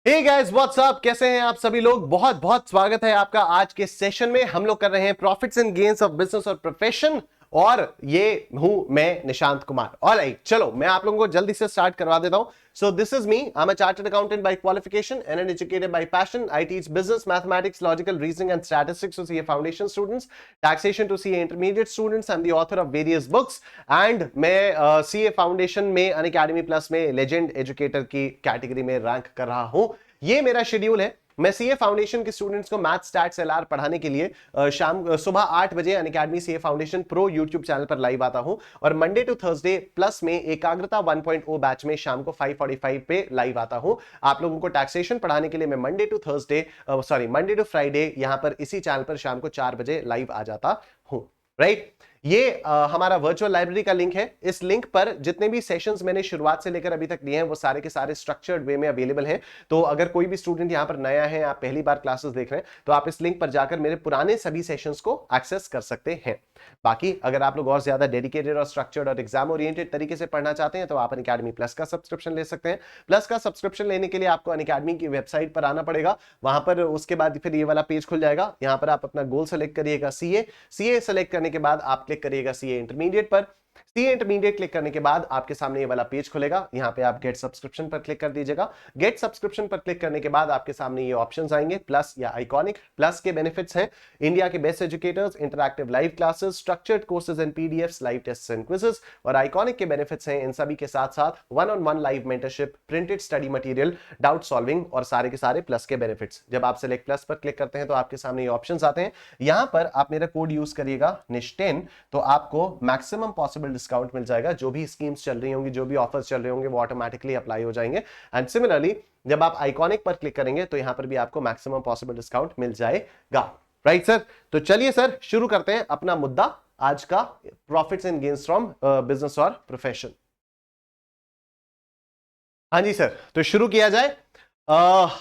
Hey guys what's up, कैसे हैं आप सभी लोग। बहुत बहुत स्वागत है आपका आज के सेशन में। हम लोग कर रहे हैं profits and gains of business और प्रोफेशन, और ये हूं मैं निशांत कुमार। ऑलराइट, चलो मैं आप लोगों को जल्दी से स्टार्ट करवा देता हूं। So this is me, I am a chartered accountant by qualification and an educated by passion. I teach business, mathematics, logical reasoning and statistics to CA foundation students, taxation to CA intermediate students. I am the author of various books and मैं CA foundation में Unacademy plus में legend educator की category में rank कर रहा हूं। ये मेरा शेड्यूल है। मैं सीए फाउंडेशन के स्टूडेंट्स को मैथ स्टैट्स एलआर पढ़ाने के लिए शाम सुबह 8 बजे Unacademy CA foundation pro YouTube channel पर लाइव आता हूं, और मंडे टू थर्सडे प्लस में एकाग्रता 1.0 बैच में शाम को 5:45 पे लाइव आता हूं। आप लोगों को टैक्सेशन पढ़ाने के लिए मैं मंडे टू फ्राइडे यहां पर इसी चैनल पर शाम को 4 बजे लाइव आ जाता हूं। राइट, ये हमारा वर्चुअल लाइब्रेरी का लिंक है। इस लिंक पर जितने भी सेशंस मैंने शुरुआत से लेकर अभी तक दिए हैं वो सारे के सारे स्ट्रक्चर्ड वे में अवेलेबल हैं। तो अगर कोई भी स्टूडेंट यहां पर नया है, आप पहली बार क्लासेस देख रहे हैं, तो आप इस लिंक पर जाकर मेरे पुराने सभी सेशंस को एक्सेस कर सकते हैं। बाकी अगर आप लोग और ज्यादा डेडिकेटेड और स्ट्रक्चर्ड और एग्जाम ओरिएंटेड तरीके से पढ़ना चाहते हैं तो आप अनअकैडमी प्लस का सब्सक्रिप्शन ले सकते हैं। प्लस का सब्सक्रिप्शन लेने के लिए आपको अनअकैडमी की वेबसाइट पर आना पड़ेगा। वहां पर उसके बाद फिर ये वाला पेज खुल जाएगा। यहां पर आप अपना गोल सेलेक्ट करिएगा सीए सेलेक्ट करने के बाद आप क्लिक करिएगा सीए इंटरमीडिएट पर। सीए इंटरमीडिएट क्लिक करने के बाद आपके सामने ये वाला पेज खुलेगा। यहां पे आप गेट सब्सक्रिप्शन पर क्लिक कर दीजिएगा। गेट सब्सक्रिप्शन पर क्लिक करने के बाद आपके सामने ये ऑप्शंस आएंगे, प्लस या आइकॉनिक। प्लस के बेनिफिट्स हैं इंडिया के best educators, interactive live classes, structured courses and PDFs, live tests and quizzes. और आइकॉनिक के बेनिफिट्स हैं इन सभी के साथ साथ one on one live mentorship, printed study material, doubt solving और सारे के सारे प्लस के बेनिफिट्स। जब आप सिलेक्ट प्लस पर क्लिक करते हैं तो आपके सामने ये ऑप्शंस आते हैं। यहां पर आप मेरा कोड यूज करिएगा निश10, तो आपको मैक्सिमम पॉसिबल डिस्काउंट मिल जाएगा। जो भी स्कीम्स चल रही होंगी, जो भी ऑफर्स चल रहे होंगे, वो ऑटोमेटिकली अप्लाई हो जाएंगे। एंड सिमिलरली जब आप आइकॉनिक पर क्लिक करेंगे तो यहां पर भी आपको मैक्सिमम पॉसिबल डिस्काउंट मिल जाएगा। राइट सर, तो चलिए सर शुरू करते हैं अपना मुद्दा आज का, profits and gains from business और प्रोफेशन। हाँ जी सर, तो शुरू किया जाए।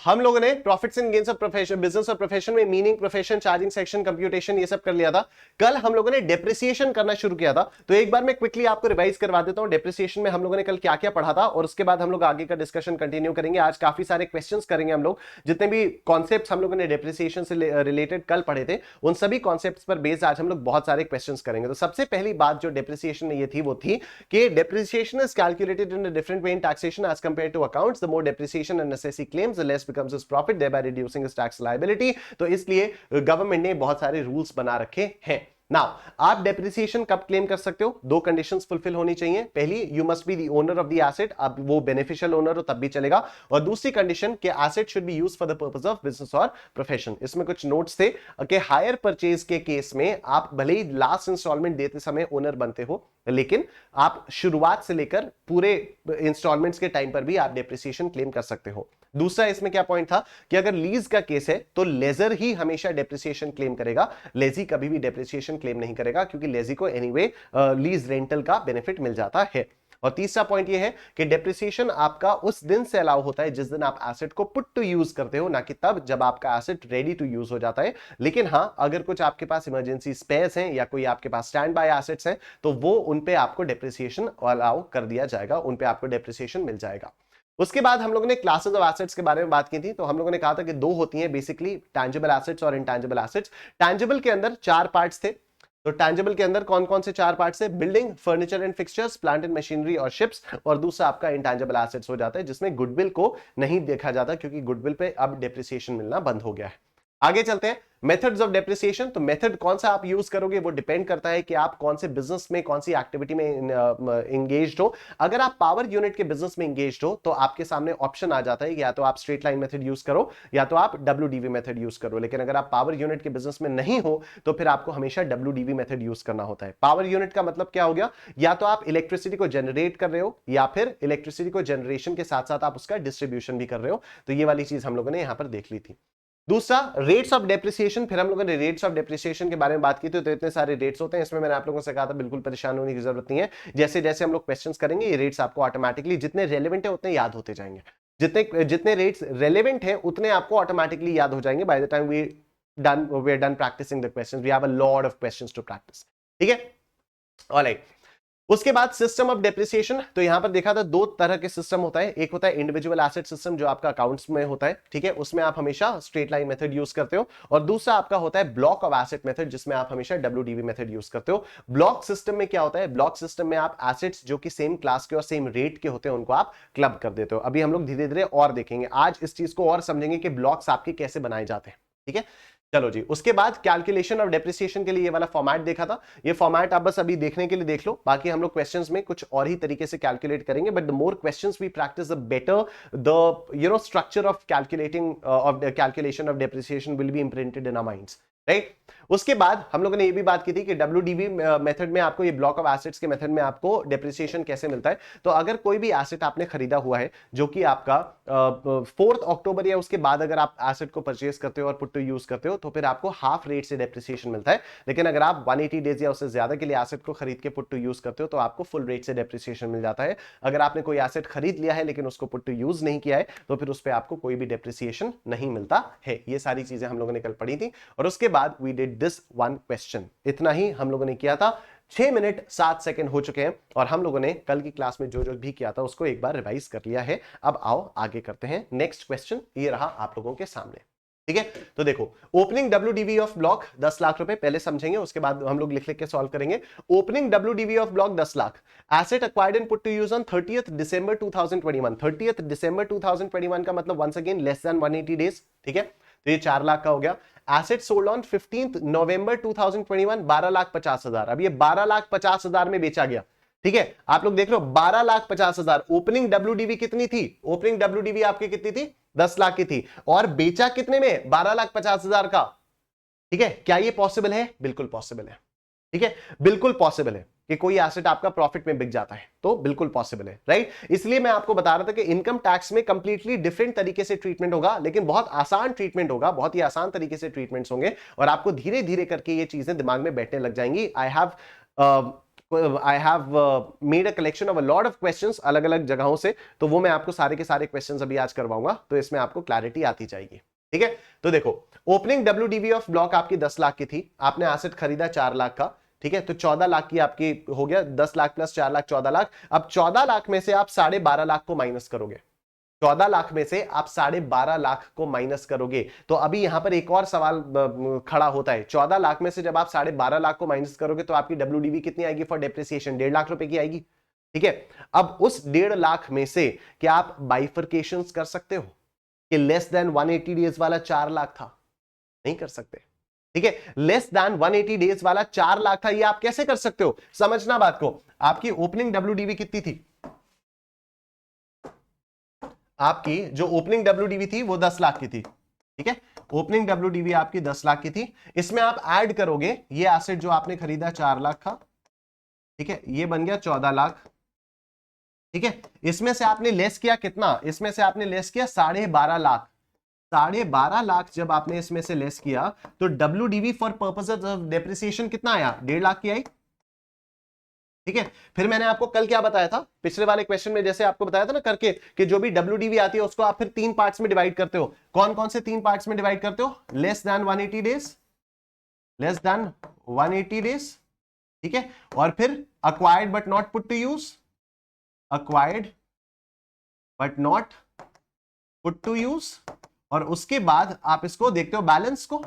हम लोगों ने profits and gains of profession, business और प्रोफेशन में meaning, profession, charging section, computation, ये सब कर लिया था। कल हम लोगों ने डेप्रिसिएशन करना शुरू किया था। तो एक बार मैं क्विकली आपको रिवाइज करवा देता हूं डेप्रिसिएशन में हम लोगों ने कल क्या क्या पढ़ा था, और उसके बाद हम लोग आगे का डिस्कशन कंटिन्यू करेंगे। आज काफी सारे क्वेश्चंस करेंगे हम लोग। जितने भी कॉन्सेप्ट्स हम लोगों ने डेप्रिसिएशन से रिलेटेड कल पढ़े थे, उन सभी कॉन्सेप्ट्स पर बेस्ड आज हम लोग बहुत सारे क्वेश्चंस करेंगे। तो सबसे पहली बात जो डेप्रिसिएशन में ये थी वो थी कि depreciation is calculated in a different way in taxation as compared to accounts. The more depreciation and assessee claims, the less becomes his profit, thereby reducing his tax liability। तो इसलिए गवर्नमेंट ने बहुत सारे रूल्स बना रखे हैं। Now आप depreciation कब क्लेम कर सकते हो? दो कंडीशंस फुलफिल होनी चाहिए। पहली, you must be the owner of the asset, अब वो बेनिफिशियल ओनर हो तब भी चलेगा। और दूसरी कंडीशन कि asset should be used for the purpose of business और प्रोफेशन। इसमें कुछ नोट्स थे कि हायर परचेज के केस में आप भले ही लास्ट इंस्टॉलमेंट देते समय ओनर बनते हो, लेकिन आप शुरुआत से लेकर पूरे इंस्टॉलमेंट्स के टाइम पर भी आप डेप्रिसिएशन क्लेम कर सकते हो। दूसरा इसमें क्या पॉइंट था कि अगर लीज का केस है तो लेजर ही हमेशा डेप्रिसिएशन क्लेम करेगा, लेजी कभी भी डेप्रिसिएशन क्लेम नहीं करेगा, क्योंकि लेजी को एनीवे लीज रेंटल का बेनिफिट मिल जाता है। और तीसरा पॉइंट ये है कि डेप्रिसिएशन आपका उस दिन से अलाउ होता है जिस दिन आप एसेट को पुट टू यूज करते हो, ना कि तब जब आपका एसेट रेडी टू यूज हो जाता है। लेकिन हां, अगर कुछ आपके पास इमरजेंसी स्पेयर्स हैं या कोई आपके पास स्टैंड बाय एसेट्स हैं तो वो उन पे आपको डेप्रिसिएशन अलाउ कर दिया जाएगा, उन पे आपको डेप्रिसिएशन मिल जाएगा। उसके बाद हम लोगों ने क्लासेस ऑफ एसेट्स के बारे में बात की थी। तो हम लोगों ने कहा था कि दो होती हैं बेसिकली, टैंजिबल एसेट्स और इनटैंजिबल एसेट्स। टैंजिबल के अंदर चार पार्ट्स थे। तो टैंजिबल के अंदर कौन कौन से चार पार्ट्स है? Building, furniture and fixtures, plant and machinery और शिप्स। और दूसरा आपका इंटैंजिबल एसेट्स हो जाता है जिसमें गुडविल को नहीं देखा जाता, क्योंकि गुडविल पे अब डेप्रिसिएशन मिलना बंद हो गया है। आगे चलते हैं, मेथड्स ऑफ डेप्रिसिएशन। तो मेथड कौन सा आप यूज करोगे वो डिपेंड करता है कि आप कौन से बिजनेस में, कौन सी एक्टिविटी में इंगेज्ड हो। अगर आप पावर यूनिट के बिजनेस में इंगेज्ड हो तो आपके सामने ऑप्शन आ जाता है कि या तो आप स्ट्रेट लाइन मेथड यूज करो या तो आप डब्ल्यूडीवी मेथड यूज करो। लेकिन अगर आप पावर यूनिट के बिजनेस में नहीं हो तो फिर आपको हमेशा डब्ल्यूडीवी मेथड यूज करना होता है। पावर यूनिट का मतलब क्या हो गया? या तो आप इलेक्ट्रिसिटी को जनरेट कर रहे हो या फिर इलेक्ट्रिसिटी को जनरेशन के साथ साथ आप उसका डिस्ट्रीब्यूशन भी कर रहे हो। तो ये वाली चीज हम लोगों ने यहां पर देख ली थी। दूसरा, रेट्स ऑफ डेप्रिसिएशन। फिर हम लोगों ने रेट्स ऑफ डेप्रिसिएशन के बारे में बात की थी। तो इतने सारे रेट्स होते हैं, इसमें मैंने आप लोगों से कहा था बिल्कुल परेशान होने की जरूरत नहीं है। जैसे जैसे हम लोग क्वेश्चंस करेंगे ये रेट्स आपको ऑटोमेटिकली जितने रेलेवेंट है उतने याद होते जाएंगे। जितने जितने रेट्स रेलेवेंट हैं उतने आपको ऑटोमेटिकली याद हो जाएंगे by the time we are done practicing the questions. We have a lot of questions to practice. ठीक है, ऑलराइट। उसके बाद सिस्टम ऑफ डेप्रिसिएशन, तो यहां पर देखा था दो तरह के सिस्टम होता है, एक होता है इंडिविजुअल एसेट सिस्टम जो आपका अकाउंट्स में होता है, ठीक है, उसमें आप हमेशा स्ट्रेट लाइन मेथड यूज करते हो, और दूसरा आपका होता है ब्लॉक ऑफ एसेट मेथड जिसमें आप हमेशा WDV मेथड यूज करते हो। ब्लॉक सिस्टम में क्या होता है, ब्लॉक सिस्टम में आप एसेट्स जो कि सेम क्लास के और सेम रेट के होते हैं उनको आप क्लब कर देते हो। अभी हम लोग धीरे धीरे और देखेंगे, आज इस चीज को और समझेंगे कि ब्लॉक्स आपके कैसे बनाए जाते हैं, ठीक है। चलो जी, उसके बाद कैलकुलेशन ऑफ डेप्रिसिएशन के लिए ये वाला फॉर्मेट देखा था, ये फॉर्मेट आप बस अभी देखने के लिए देख लो, बाकी हम लोग क्वेश्चंस में कुछ और ही तरीके से कैलकुलेट करेंगे, but the more questions we practice the better the structure of calculating of calculation of depreciation will be imprinted in our minds, right. उसके बाद हम लोगों ने ये भी बात की थी कि WDV मेथड में आपको, ये ब्लॉक ऑफ एसेट्स के मेथड में आपको डेप्रिसिएशन कैसे मिलता है। तो अगर कोई भी एसेट आपने खरीदा हुआ है जो कि आपका 4 अक्टूबर या उसके बाद अगर आप एसेट को परचेज करते हो और पुट टू यूज करते हो तो फिर आपको हाफ रेट से डेप्रिसिएशन मिलता है, लेकिन अगर आप 180 डेज या उससे ज्यादा के लिए एसेट को खरीद के पुट टू यूज करते हो तो आपको फुल रेट से डेप्रिसिएशन मिल जाता है। अगर आपने कोई एसेट खरीद लिया है लेकिन उसको पुट टू यूज नहीं किया है तो फिर उस पर आपको कोई भी डेप्रिसिएशन नहीं मिलता है। ये सारी चीजें हम लोगों ने कल पढ़ी थी, और उसके बाद we did this one question, इतना ही हम लोगों ने किया था। 6 मिनट 7 सेकंड हो चुके हैं और हम लोगों ने कल की क्लास में जो जो भी किया था उसको एक बार रिवाइज कर लिया है। अब आओ आगे करते हैं। नेक्स्ट क्वेश्चन ये रहा आप लोगों के सामने, ठीक है। तो देखो, opening WDV of block 10 lakh रुपए पहले समझेंगे, उसके बाद हम लोग लिख लिख के सॉल्व करेंगे। Opening WDV of block 10 lakh, asset acquired and put to use on 30th December 2021। 30th December 2021 का मतलब once again less than 180 days, ठीक है। तो ये 4 लाख का हो गया। Asset sold on 15th November 2021 12,50,000। अब ये 12,50,000 में बेचा गया, ठीक है। आप लोग देख लो 12,50,000। ओपनिंग WDV कितनी थी, ओपनिंग WDV आपकी कितनी थी, 10 लाख की थी, और बेचा कितने में, 12,50,000 का, ठीक है। क्या ये पॉसिबल है, बिल्कुल पॉसिबल है, ठीक है, बिल्कुल पॉसिबल है कि कोई एसेट आपका प्रॉफिट में बिक जाता है, तो बिल्कुल पॉसिबल है, राइट। इसलिए मैं आपको बता रहा था कि इनकम टैक्स में कंप्लीटली डिफरेंट तरीके से ट्रीटमेंट होगा, लेकिन बहुत आसान ट्रीटमेंट होगा, बहुत ही आसान तरीके से ट्रीटमेंट्स होंगे और आपको धीरे धीरे करके ये चीजें दिमाग में बैठने लग जाएंगी। I have made a collection of a lot of questions अलग अलग जगहों से, तो वो मैं आपको सारे के सारे क्वेश्चंस अभी आज करवाऊंगा, तो इसमें आपको क्लैरिटी आती जाएगी, ठीक है। तो देखो, ओपनिंग WDV ऑफ ब्लॉक आपकी 10 लाख की थी, आपने एसेट खरीदा 4 लाख का, ठीक है। तो 14 लाख की आपकी हो गया, 10 लाख प्लस 4 लाख 14 लाख। अब 14 लाख में से आप 12.5 लाख को माइनस करोगे, 14 लाख में से आप 12.5 लाख को माइनस करोगे। तो अभी यहां पर एक और सवाल खड़ा होता है, 14 लाख में से जब आप 12.5 लाख को माइनस करोगे तो आपकी WDV कितनी आएगी फॉर डेप्रिसिएशन, 1.5 लाख रुपए की आएगी, ठीक है। अब उस 1.5 लाख में से क्या आप बाइफर्केशन कर सकते हो कि लेस देन 180 डेज वाला 4 लाख था, नहीं कर सकते, ठीक है। लेस देन 180 डेज वाला 4 लाख था, ये आप कैसे कर सकते हो, समझना बात को। आपकी ओपनिंग WDV कितनी थी, आपकी जो ओपनिंग WDV थी वो 10 लाख की थी, ठीक है। ओपनिंग WDV आपकी 10 लाख की थी, इसमें आप ऐड करोगे ये एसेट जो आपने खरीदा 4 लाख का, ठीक है, ये बन गया 14 लाख, ठीक है। इसमें से आपने लेस किया कितना, इसमें से आपने लेस किया 12.5 लाख। 12.5 लाख जब आपने इसमें से लेस किया तो WDV for purposes of depreciation कितना आया, 1.5 लाख की आई, ठीक है। फिर मैंने आपको कल क्या बताया था, पिछले वाले क्वेश्चन में जैसे आपको बताया था ना करके, कि जो भी WDV आती है उसको आप फिर 3 पार्ट्स में डिवाइड करते हो। कौन कौन से 3 पार्ट्स में डिवाइड करते हो, less than 180 days, less than 180 days, ठीक है, और फिर acquired but not put to use, acquired but not put to use, और उसके बाद आप इसको देखते हो बैलेंस को,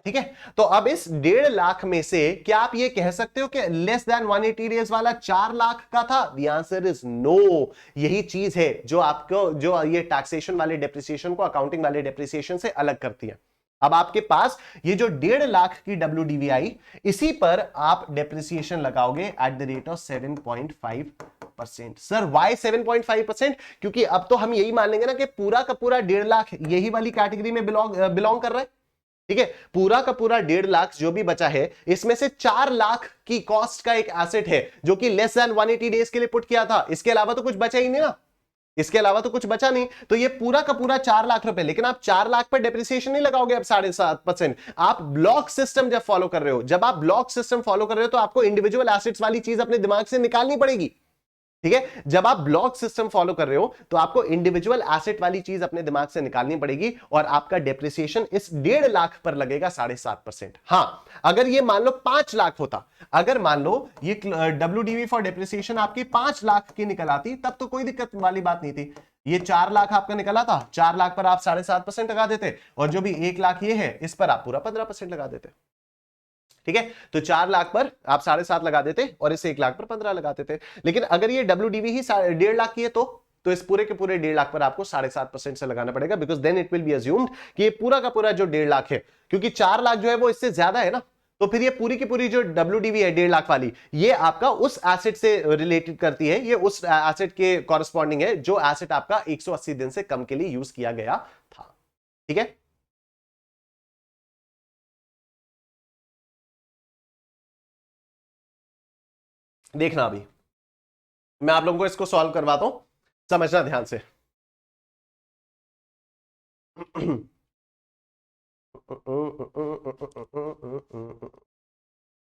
ठीक है। तो अब इस 1.5 लाख में से क्या आप ये कह सकते हो कि लेस देन 180 डेज वाला 4 लाख का था, द आंसर इज नो। यही चीज है जो आपको, जो ये टैक्सेशन वाले डेप्रिसिएशन को अकाउंटिंग वाले डेप्रिसिएशन से अलग करती है। अब आपके पास ये जो 1.5 लाख की WDV आई, इसी पर आप डेप्रिसिएशन लगाओगे at the rate of 7.5%। Sir why 7.5%? क्योंकि अब तो हम यही मान लेंगे ना कि पूरा का पूरा 1.5 लाख यही वाली कैटेगरी में बिलोंग कर रहा है, ठीक है। पूरा का पूरा 1.5 लाख जो भी बचा है, इसमें से 4 लाख की कॉस्ट का एक एसेट है जो कि लेस देन 180 डेज के लिए पुट किया था, इसके अलावा तो कुछ बचा ही नहीं ना, इसके अलावा तो कुछ बचा नहीं। तो ये पूरा का पूरा 4 लाख रुपए, लेकिन आप 4 लाख पर डेप्रिसिएशन नहीं लगाओगे अब 7.5%। आप ब्लॉक सिस्टम जब फॉलो कर रहे हो, जब आप ब्लॉक सिस्टम फॉलो कर रहे हो तो आपको इंडिविजुअल एसेट्स वाली चीज अपने दिमाग से निकालनी पड़ेगी, ठीक है, जब आप ब्लॉक सिस्टम फॉलो कर रहे हो तो आपको इंडिविजुअल एसेट वाली चीज अपने दिमाग से निकालनी पड़ेगी और आपका डेप्रिसिएशन इस 1.5 लाख पर लगेगा 7.5%। हाँ, अगर ये मान लो 5 लाख होता, अगर मान लो ये डब्ल्यूडीवी फॉर डेप्रिसिएशन आपकी 5 लाख की निकल आती, तब तो कोई दिक्कत वाली बात नहीं थी। ये 4 लाख आपका निकला था, 4 लाख पर आप 7.5% लगा देते और जो भी 1 लाख ये है इस पर आप पूरा 15% लगा देते। ठीक है, तो 4 लाख पर आप 7.5 लगा देते और इस 1 लाख पर 15 लगा देते। लेकिन अगर ये डब्ल्यूडीवी ही 1.5 लाख की है तो इस पूरे के पूरे 1.5 लाख पर आपको 7.5% से लगाना पड़ेगा, because then it will be assumed कि ये पूरा का पूरा जो 1.5 लाख है, क्योंकि 4 लाख जो है वो इससे ज्यादा है ना, तो फिर ये पूरी की पूरी जो डब्ल्यूडीवी है 1.5 लाख वाली, ये आपका उस एसेट से रिलेटेड करती है, ये उस एसेट के कॉरेस्पॉन्डिंग है जो एसेट आपका 180 दिन से कम के लिए यूज किया गया था। ठीक है, देखना अभी मैं आप लोगों को इसको सॉल्व करवाता हूं, समझना ध्यान से।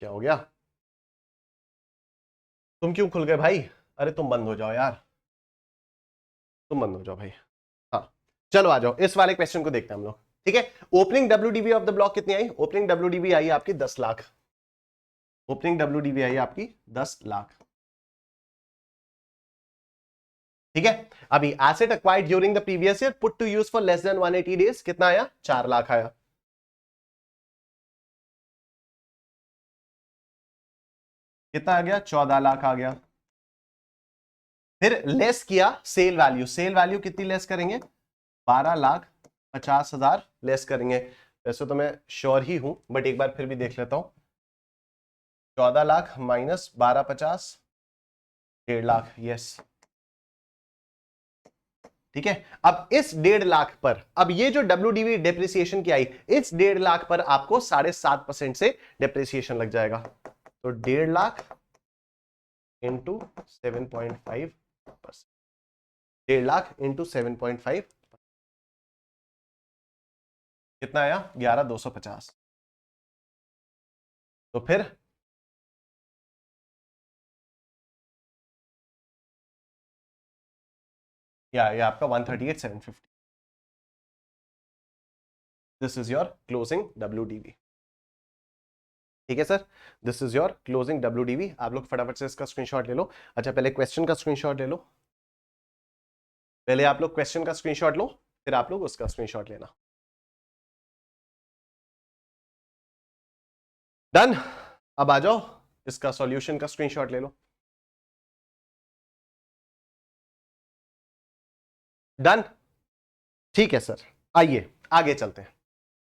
क्या हो गया, तुम क्यों खुल गए भाई? अरे तुम बंद हो जाओ यार, तुम बंद हो जाओ भाई। हाँ, चलो आ जाओ, इस वाले क्वेश्चन को देखते हैं हम लोग। ठीक है, opening WDV of the block कितनी आई? ओपनिंग डब्ल्यूडीवी आई आपकी 10 लाख। ओपनिंग डब्ल्यूडीवी आई आपकी 10 लाख। ठीक है, अभी asset acquired during the previous year put to use for less than 180 days कितना आया? 4 लाख आया। कितना आ गया? 14 लाख आ गया। फिर लेस किया सेल वैल्यू, सेल वैल्यू कितनी लेस करेंगे? 12,50,000 लेस करेंगे। वैसे तो मैं श्योर ही हूं, बट एक बार फिर भी देख लेता हूं। 14 लाख माइनस 12,50, 1.5 लाख। यस, ठीक है। अब इस 1.5 लाख पर, अब ये जो डब्ल्यूडीवी डेप्रिसिएशन की आई, इस 1.5 लाख पर आपको 7.5% से डेप्रिसिएशन लग जाएगा। तो 1.5 लाख इंटू 7.5%, 1.5 लाख इंटू 7.5 कितना आया? 11,250। तो फिर ये आपका 138,750। This is your closing WDV. ठीक है sir, this is your closing WDV. आप लोग फटाफट से इसका स्क्रीनशॉट ले लो। अच्छा, पहले क्वेश्चन का स्क्रीनशॉट ले लो, पहले आप लोग क्वेश्चन का स्क्रीनशॉट लो, फिर आप लोग उसका स्क्रीनशॉट लेना। डन। अब आ जाओ, इसका सॉल्यूशन का स्क्रीनशॉट ले लो। डन, ठीक है सर। आइए आगे चलते हैं।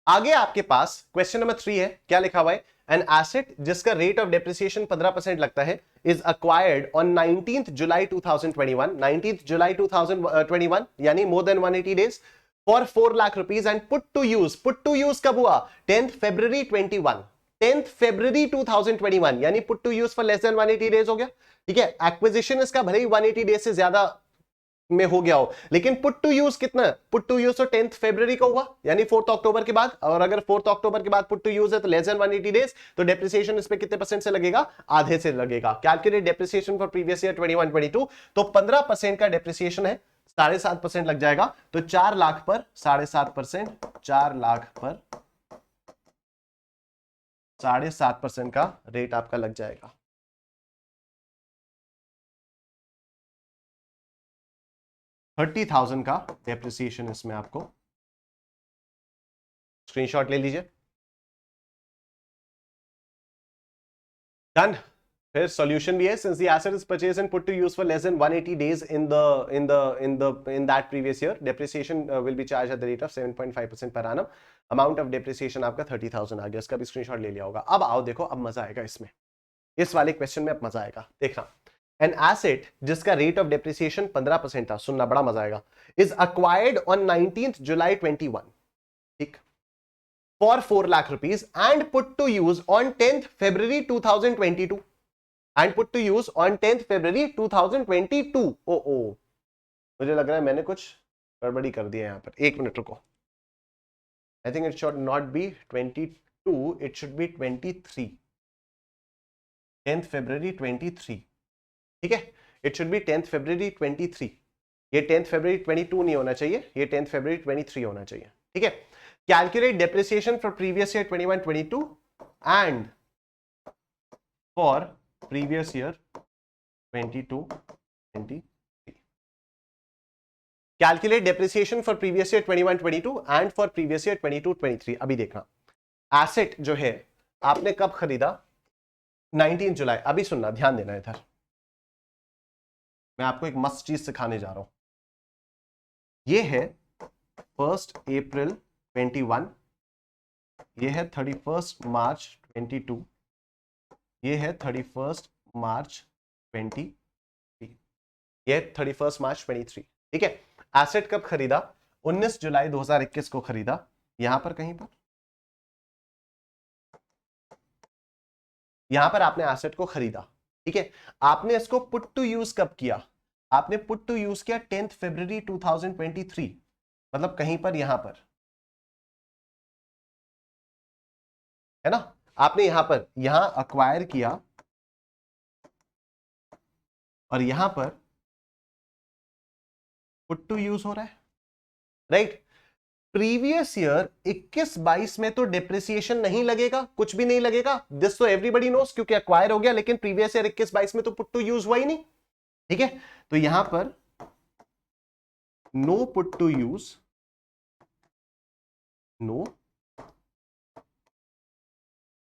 आगे आपके पास क्वेश्चन नंबर 3 है, क्या लिखा हुआ है? एन एसेट जिसका रेट ऑफ डेप्रिसिएशन 15% लगता है is acquired on 19th July 2021, 19th July 2021 यानी more than 180 days for 4 lakh rupees and put to use. Put to use कब हुआ? 10th फरवरी 21, 10th फरवरी 2021 यानी put to use for less than 180 days हो गया। ठीक है, एक्विजिशन इसका भले ही 180 डेज से ज्यादा में हो गया हो, लेकिन पुट टू यूज कितना? पुट टू यूज तो 10th फरवरी को हुआ यानी 4th अक्टूबर के बाद, और अगर 4th अक्टूबर के बाद पुट टू यूज है तो लेस देन 180 डेज, तो डेप्रिसिएशन इस पे कितने परसेंट से लगेगा? आधे से लगेगा। Calculate depreciation for previous year 21-22, तो 15% का डेप्रिसिएशन है, 7.5% लग जाएगा। तो 4 लाख पर 7.5%, 4 लाख पर 7.5% का रेट आपका लग जाएगा। $30,000 का डेप्रिसिएशन इसमें आपको। स्क्रीनशॉट ले लीजिए। डन। फिर सॉल्यूशन भी है, since the asset is purchased and put to use for less than 180 days in that previous year, depreciation will be charged at the rate of 7.5% per annum. Amount of depreciation आपका 30,000 आ गया, इसका भी screenshot ले लिया होगा। अब आओ देखो, अब मजा आएगा इसमें, इस वाले क्वेश्चन में अब मजा आएगा। देखना, एन एसेट जिसका रेट ऑफ डेप्रिसिएशन 15% था, सुनना बड़ा मजा आएगा, इज अक्वायर्ड ऑन 19th जुलाई 21, ठीक, for 4 lakh rupees and put to use on 10th February 2022 and put to use on 10th February 2022। ओ मुझे लग रहा है मैंने कुछ गड़बड़ी कर दी है यहां पर, एक मिनट रुको। I think it should not be 22, it should be 23, 10th February 23। ठीक है, it should be 10th February 23। ये 10th February 22 नहीं होना चाहिए, ये 10th February 23 होना चाहिए। ठीक है, calculate depreciation for previous year 21-22 and for previous year 22-23। Calculate depreciation for previous year 21-22 and for previous year 22-23। अभी देखना, एसेट जो है आपने कब खरीदा? 19 जुलाई। अभी सुनना, ध्यान देना इधर, मैं आपको एक मस्त चीज सिखाने जा रहा हूं। ये है 1 अप्रैल 21, ये है 31 मार्च 22, ये है 31 मार्च 23, ये 31 मार्च 23। ठीक है, एसेट कब खरीदा? 19 जुलाई 2021 को खरीदा, यहां पर कहीं पर, यहां पर आपने एसेट को खरीदा। ठीक है, आपने इसको पुट टू यूज कब किया? आपने पुट टू यूज किया 10th February 2023, मतलब कहीं पर यहां पर, है ना? आपने यहां पर, यहां अक्वायर किया और यहां पर पुट टू यूज हो रहा है, राइट? प्रीवियस ईयर 21-22 में तो डिप्रिसिएशन नहीं लगेगा, कुछ भी नहीं लगेगा, दिस तो एवरीबॉडी नोस, क्योंकि एक्वायर हो गया। लेकिन प्रीवियस ईयर 21-22 में तो पुट टू यूज हुआ ही नहीं। ठीक है, तो यहां पर no put to use, no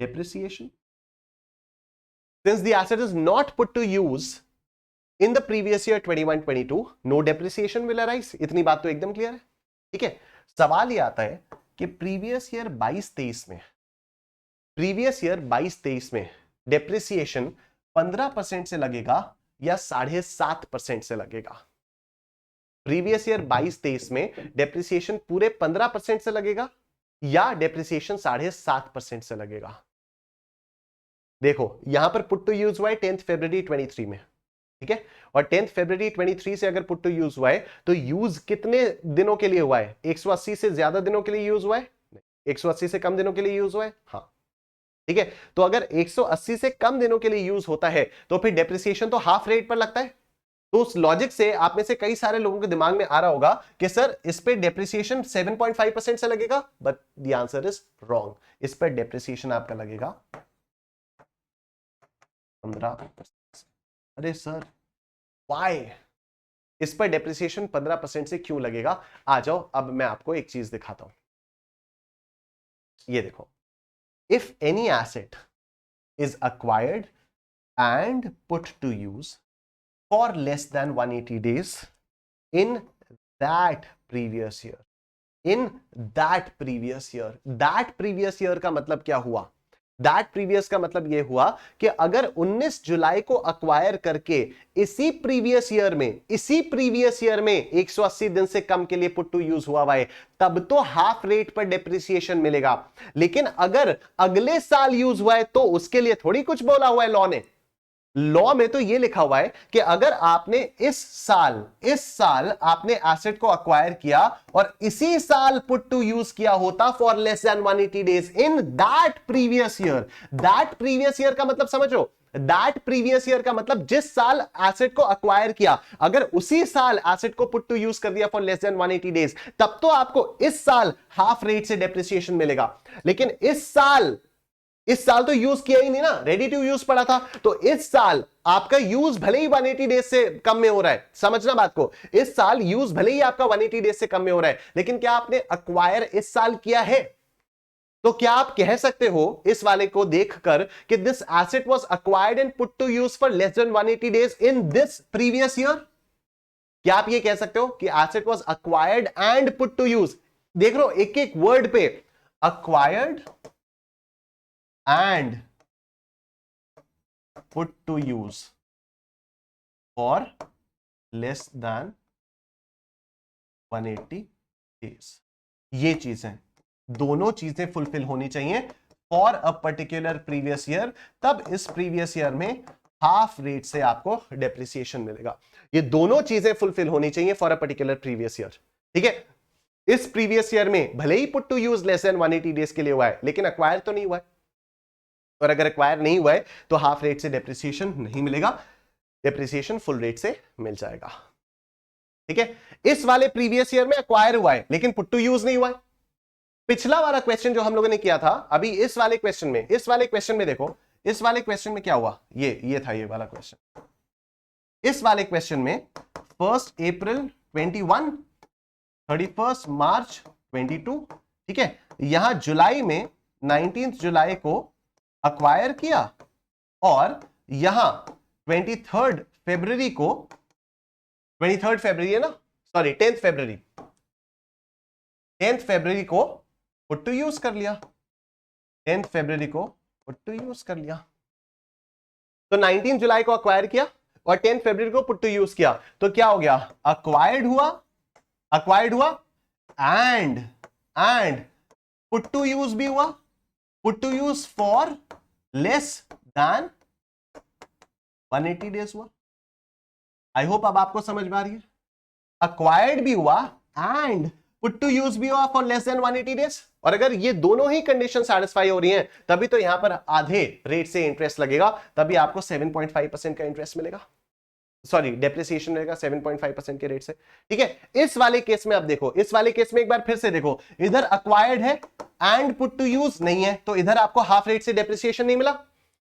depreciation since the asset is not put to use in the previous year 21-22, no depreciation will arise। इतनी बात तो एकदम क्लियर है। ठीक है, सवाल ये आता है कि प्रीवियस ईयर 22-23 में, प्रीवियस ईयर 22-23 में डेप्रिसिएशन 15% से लगेगा या 7.5% से लगेगा? प्रीवियस ईयर 22-23 में डेप्रिसिएशन पूरे 15% से लगेगा या डेप्रिसिएशन 7.5% से लगेगा? देखो, यहां पर पुट टू यूज हुआ है 10th February 23 में। ठीक है, और 10th February 23 से अगर पुट टू यूज हुआ है तो यूज कितने दिनों के लिए हुआ है? 180 से ज्यादा दिनों के लिए यूज हुआ है? 180 से कम दिनों के लिए यूज हुआ है? हाँ। ठीक है, तो अगर 180 से कम दिनों के लिए यूज होता है तो फिर डेप्रिसिएशन तो हाफ रेट पर लगता है। तो उस लॉजिक से आप में से कई सारे लोगों के दिमाग में आ रहा होगा कि सर इस पे डेप्रिसिएशन 7.5% से लगेगा, but the answer is wrong. इस पर डेप्रिसिएशन आपका लगेगा 15%। अरे सर वाई? इस पर डेप्रिसिएशन 15% से क्यों लगेगा? आ जाओ, अब मैं आपको एक चीज दिखाता हूं। ये देखो, if any asset is acquired and put to use for less than 180 days in that previous year, in that previous year, that previous year का मतलब क्या हुआ? that previous का मतलब यह हुआ कि अगर 19 जुलाई को अक्वायर करके इसी प्रीवियस ईयर में 180 दिन से कम के लिए पुट टू यूज हुआ है, तब तो हाफ रेट पर डेप्रिसिएशन मिलेगा। लेकिन अगर अगले साल यूज हुआ है तो उसके लिए थोड़ी कुछ बोला हुआ है लॉ ने। लॉ में तो यह लिखा हुआ है कि अगर आपने इस साल आपने एसेट को अक्वायर किया और इसी साल पुट टू यूज किया होता for less than 180 days in that previous year. That previous year का मतलब समझो, दैट प्रीवियस ईयर का मतलब जिस साल एसेट को अक्वायर किया, अगर उसी साल एसेट को पुट टू यूज कर दिया फॉर लेस देन 180 डेज, तब तो आपको इस साल हाफ रेट से डेप्रिसिएशन मिलेगा। लेकिन इस साल तो यूज किया ही नहीं ना, रेडी टू यूज पड़ा था। तो इस साल आपका यूज भले ही 180 डेज से कम में हो रहा है, समझना बात को, इस साल यूज भले ही आपका 180 डेज से कम में हो रहा है, लेकिन क्या आपने अक्वायर इस साल किया है? तो क्या आप कह सकते हो इस वाले को देखकर कि this asset was acquired and put to use for less than 180 days in this previous year? क्या आप ये कह सकते हो कि asset was acquired and put to use? देख लो एक एक वर्ड पे, acquired and put to use for less than 180 days। ये चीजें, दोनों चीजें फुलफिल होनी चाहिए for a particular previous year, तब इस प्रीवियस ईयर में हाफ रेट से आपको डेप्रिसिएशन मिलेगा। ये दोनों चीजें फुलफिल होनी चाहिए for a particular previous year. ठीक है, इस प्रीवियस ईयर में भले ही put to use less than 180 days के लिए हुआ है, लेकिन अक्वायर तो नहीं हुआ है, और अगर एक्वायर नहीं हुआ है तो हाफ रेट से डेप्रिसिएशन नहीं मिलेगा। डेप्रिसिएशन फुल रेट से मिल जाएगा। ठीक है, इस वाले प्रीवियस ईयर में एक्वायर हुआ है लेकिन पुट टू यूज नहीं हुआ है। पिछला वाला क्वेश्चन जो हम लोगों ने किया था, अभी इस वाले क्वेश्चन में देखो, इस वाले क्वेश्चन में क्या हुआ, ये था ये वाला क्वेश्चन। इस वाले क्वेश्चन में 1 अप्रैल 21, 31 मार्च 22, ठीक है, यहां जुलाई में 19 जुलाई को अक्वायर किया और यहां 23 फरवरी को, 23 फरवरी है ना, सॉरी 10 फरवरी, 10 फरवरी को पुट टू यूज कर लिया, 10 फरवरी को पुट टू यूज कर लिया। तो 19 जुलाई को अक्वायर किया और 10 फरवरी को पुट टू यूज किया, तो क्या हो गया, अक्वायर्ड हुआ एंड पुट टू यूज भी हुआ, put to use for less than 180 days हुआ। आई होप अब आपको समझ में आ रही है, अक्वायर्ड भी हुआ एंड पुट टू यूज भी हुआ फॉर लेस देन 180 डेज। और अगर ये दोनों ही कंडीशन सैटिस्फाई हो रही हैं तभी तो यहां पर आधे रेट से इंटरेस्ट लगेगा, तभी आपको 7.5% का इंटरेस्ट मिलेगा, सॉरी डेप्रिसिएशन मिलेगा 7.5% के रेट से। ठीक है, इस वाले केस में अब देखो, इस वाले केस में एक बार फिर से देखो, इधर अक्वायर्ड है एंड पुट टू यूज नहीं है, तो इधर आपको हाफ रेट से डेप्रिसिएशन नहीं मिला।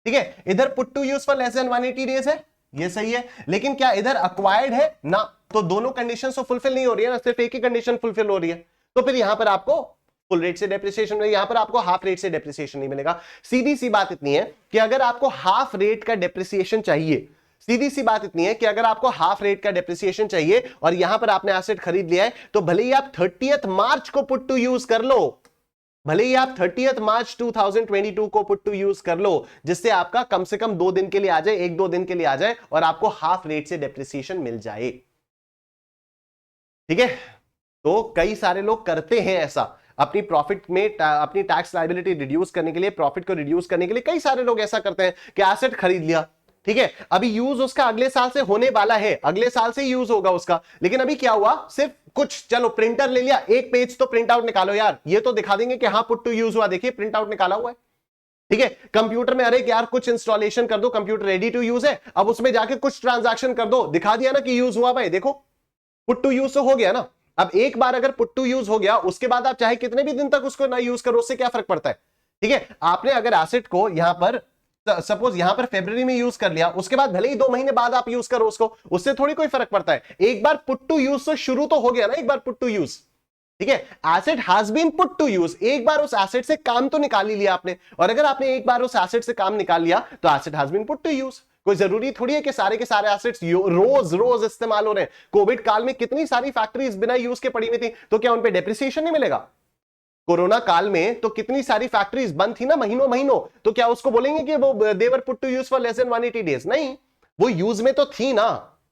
ठीक है, इधर put to use for less than 180 days है, ये सही है, लेकिन क्या इधर अक्वायर्ड है ना, तो दोनों कंडीशन तो फुलफिल नहीं हो रही है ना, सिर्फ एक ही कंडीशन फुलफिल हो रही है, तो फिर यहां पर आपको फुल रेट से डेप्रिसिएशन मिलेगा, यहां पर आपको हाफ रेट से डेप्रिसिएशन नहीं मिलेगा। सीधी सी बात इतनी है कि अगर आपको हाफ रेट का डेप्रिसिएशन चाहिए, सीधी सी बात इतनी है कि अगर आपको हाफ रेट का डेप्रिसिएशन चाहिए और यहां पर आपने एसेट खरीद लिया है, तो भले ही आप 30 मार्च को पुट टू यूज कर लो, भले ही आप 30 मार्च 2022 को पुट टू यूज कर लो, जिससे आपका कम से कम 2 दिन के लिए आ जाए, 1-2 दिन के लिए आ जाए और आपको हाफ रेट से डेप्रिसिएशन मिल जाए। ठीक है, तो कई सारे लोग करते हैं ऐसा, अपनी प्रॉफिट में अपनी टैक्स लायबिलिटी रिड्यूस करने के लिए, प्रॉफिट को रिड्यूस करने के लिए कई सारे लोग ऐसा करते हैं कि एसेट खरीद लिया, ठीक है, अभी यूज उसका अगले साल से होने वाला है, अगले साल से यूज होगा उसका, लेकिन अभी क्या हुआ, सिर्फ कुछ, चलो प्रिंटर ले लिया, एक पेज तो प्रिंट आउट निकालो यार, ये तो दिखा देंगे कि हाँ पुट टू यूज हुआ, देखिए प्रिंट आउट निकाला हुआ है। ठीक है, कंप्यूटर में अरे यार कुछ इंस्टॉलेशन कर दो, कंप्यूटर रेडी टू यूज है, अब उसमें जाके कुछ ट्रांजैक्शन कर दो, दिखा दिया ना कि यूज हुआ, भाई देखो पुट टू यूज तो हो गया ना। अब एक बार अगर पुट टू यूज हो गया, उसके बाद आप चाहे कितने भी दिन तक उसको ना यूज करो, उससे क्या फर्क पड़ता है। ठीक है, आपने अगर एसेट को यहां पर सपोज यहां पर फरवरी में यूज कर लिया, उसके बाद भले ही 2 महीने बाद आप यूज करो उसको, उससे थोड़ी कोई फर्क पड़ता है। एक बार पुट टू यूज तो शुरू तो हो गया ना, एक बार पुट टू यूज, ठीक है, asset has been put to use, एक बार उस एसेट से काम तो निकाल ही लिया आपने, और अगर आपने एक बार उस एसेट से काम निकाल लिया तो asset has been put to use. कोई जरूरी थोड़ी है कि सारे के सारे एसेट्स रोज रोज इस्तेमाल हो रहे हैं। कोविड काल में कितनी सारी फैक्ट्रीज बिना यूज के पड़ी हुई थी, तो क्या उन पे डेप्रिसिएशन नहीं मिलेगा। कोरोना काल में तो कितनी सारी फैक्ट्रीज बंद थी ना, महीनों महीनों, तो क्या उसको बोलेंगे कि वो they were put to use for less than 180 days, नहीं, वो यूज में तो थी ना,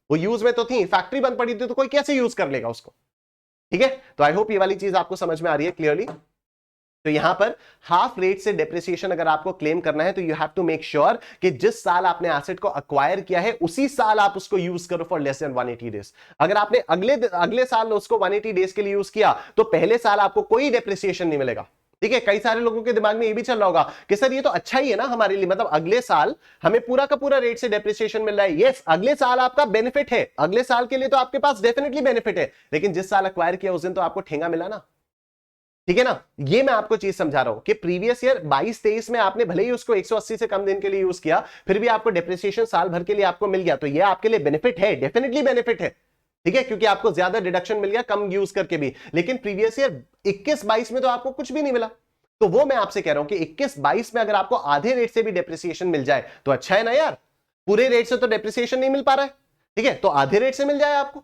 वो यूज में तो थी, फैक्ट्री बंद पड़ी थी तो कोई कैसे यूज कर लेगा उसको। ठीक है, तो आई होप ये वाली चीज आपको समझ में आ रही है क्लियरली। तो यहां पर हाफ रेट से डेप्रिसिएशन अगर आपको क्लेम करना है तो you have to make sure कि जिस साल आपने एसेट को अक्वायर किया है उसी साल आप उसको यूज करो फॉर लेस देन 180 डेज। अगर आपने अगले साल उसको 180 डेज के लिए यूज किया तो पहले साल आपको कोई डेप्रिसिएशन नहीं मिलेगा। ठीक है, कई सारे लोगों के दिमाग में ये भी चल रहा होगा कि सर ये तो अच्छा ही है ना हमारे लिए, मतलब अगले साल हमें पूरा का पूरा रेट से डेप्रिसिएशन मिल रहा है। यस, अगले साल आपका बेनिफिट है, अगले साल के लिए तो आपके पास डेफिनेटली बेनिफिट है, लेकिन जिस साल अक्वायर किया उस दिन तो आपको ठेंगा मिला ना। ठीक है ना, ये मैं आपको चीज समझा रहा हूं कि प्रीवियस ईयर 22-23 में आपने भले ही उसको 180 से कम दिन के लिए यूज किया, फिर भी आपको डेप्रिसिएशन साल भर के लिए आपको मिल गया, तो ये आपके लिए बेनिफिट है, डेफिनेटली बेनिफिट है। ठीक है, क्योंकि आपको ज्यादा डिडक्शन मिल गया कम यूज करके भी। लेकिन प्रीवियस ईयर 21-22 में तो आपको कुछ भी नहीं मिला, तो वो मैं आपसे कह रहा हूं कि 21-22 में अगर आपको आधे रेट से भी डेप्रिसिएशन मिल जाए तो अच्छा है ना यार। पूरे रेट से तो डेप्रिसिएशन नहीं मिल पा रहा है, ठीक है, तो आधे रेट से मिल जाए आपको,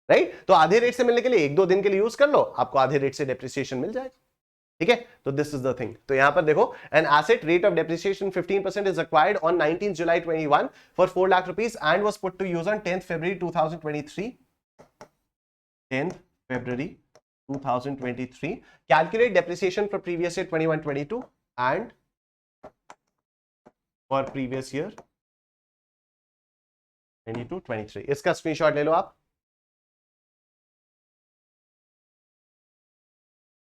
राइट। तो आधे रेट से मिलने के लिए 1-2 दिन के लिए यूज कर लो, आपको आधे रेट से डेप्रिसिएशन मिल जाएगा। ठीक है, तो दिस इज द थिंग। तो यहां पर देखो, an asset rate of depreciation 15% is acquired on 19 July 21 for 4 lakh rupees and was put to use on 10th February 2023। 10th February 2023। Calculate depreciation for previous year 21-22 and for previous year 22-23। इसका screenshot ले लो आप।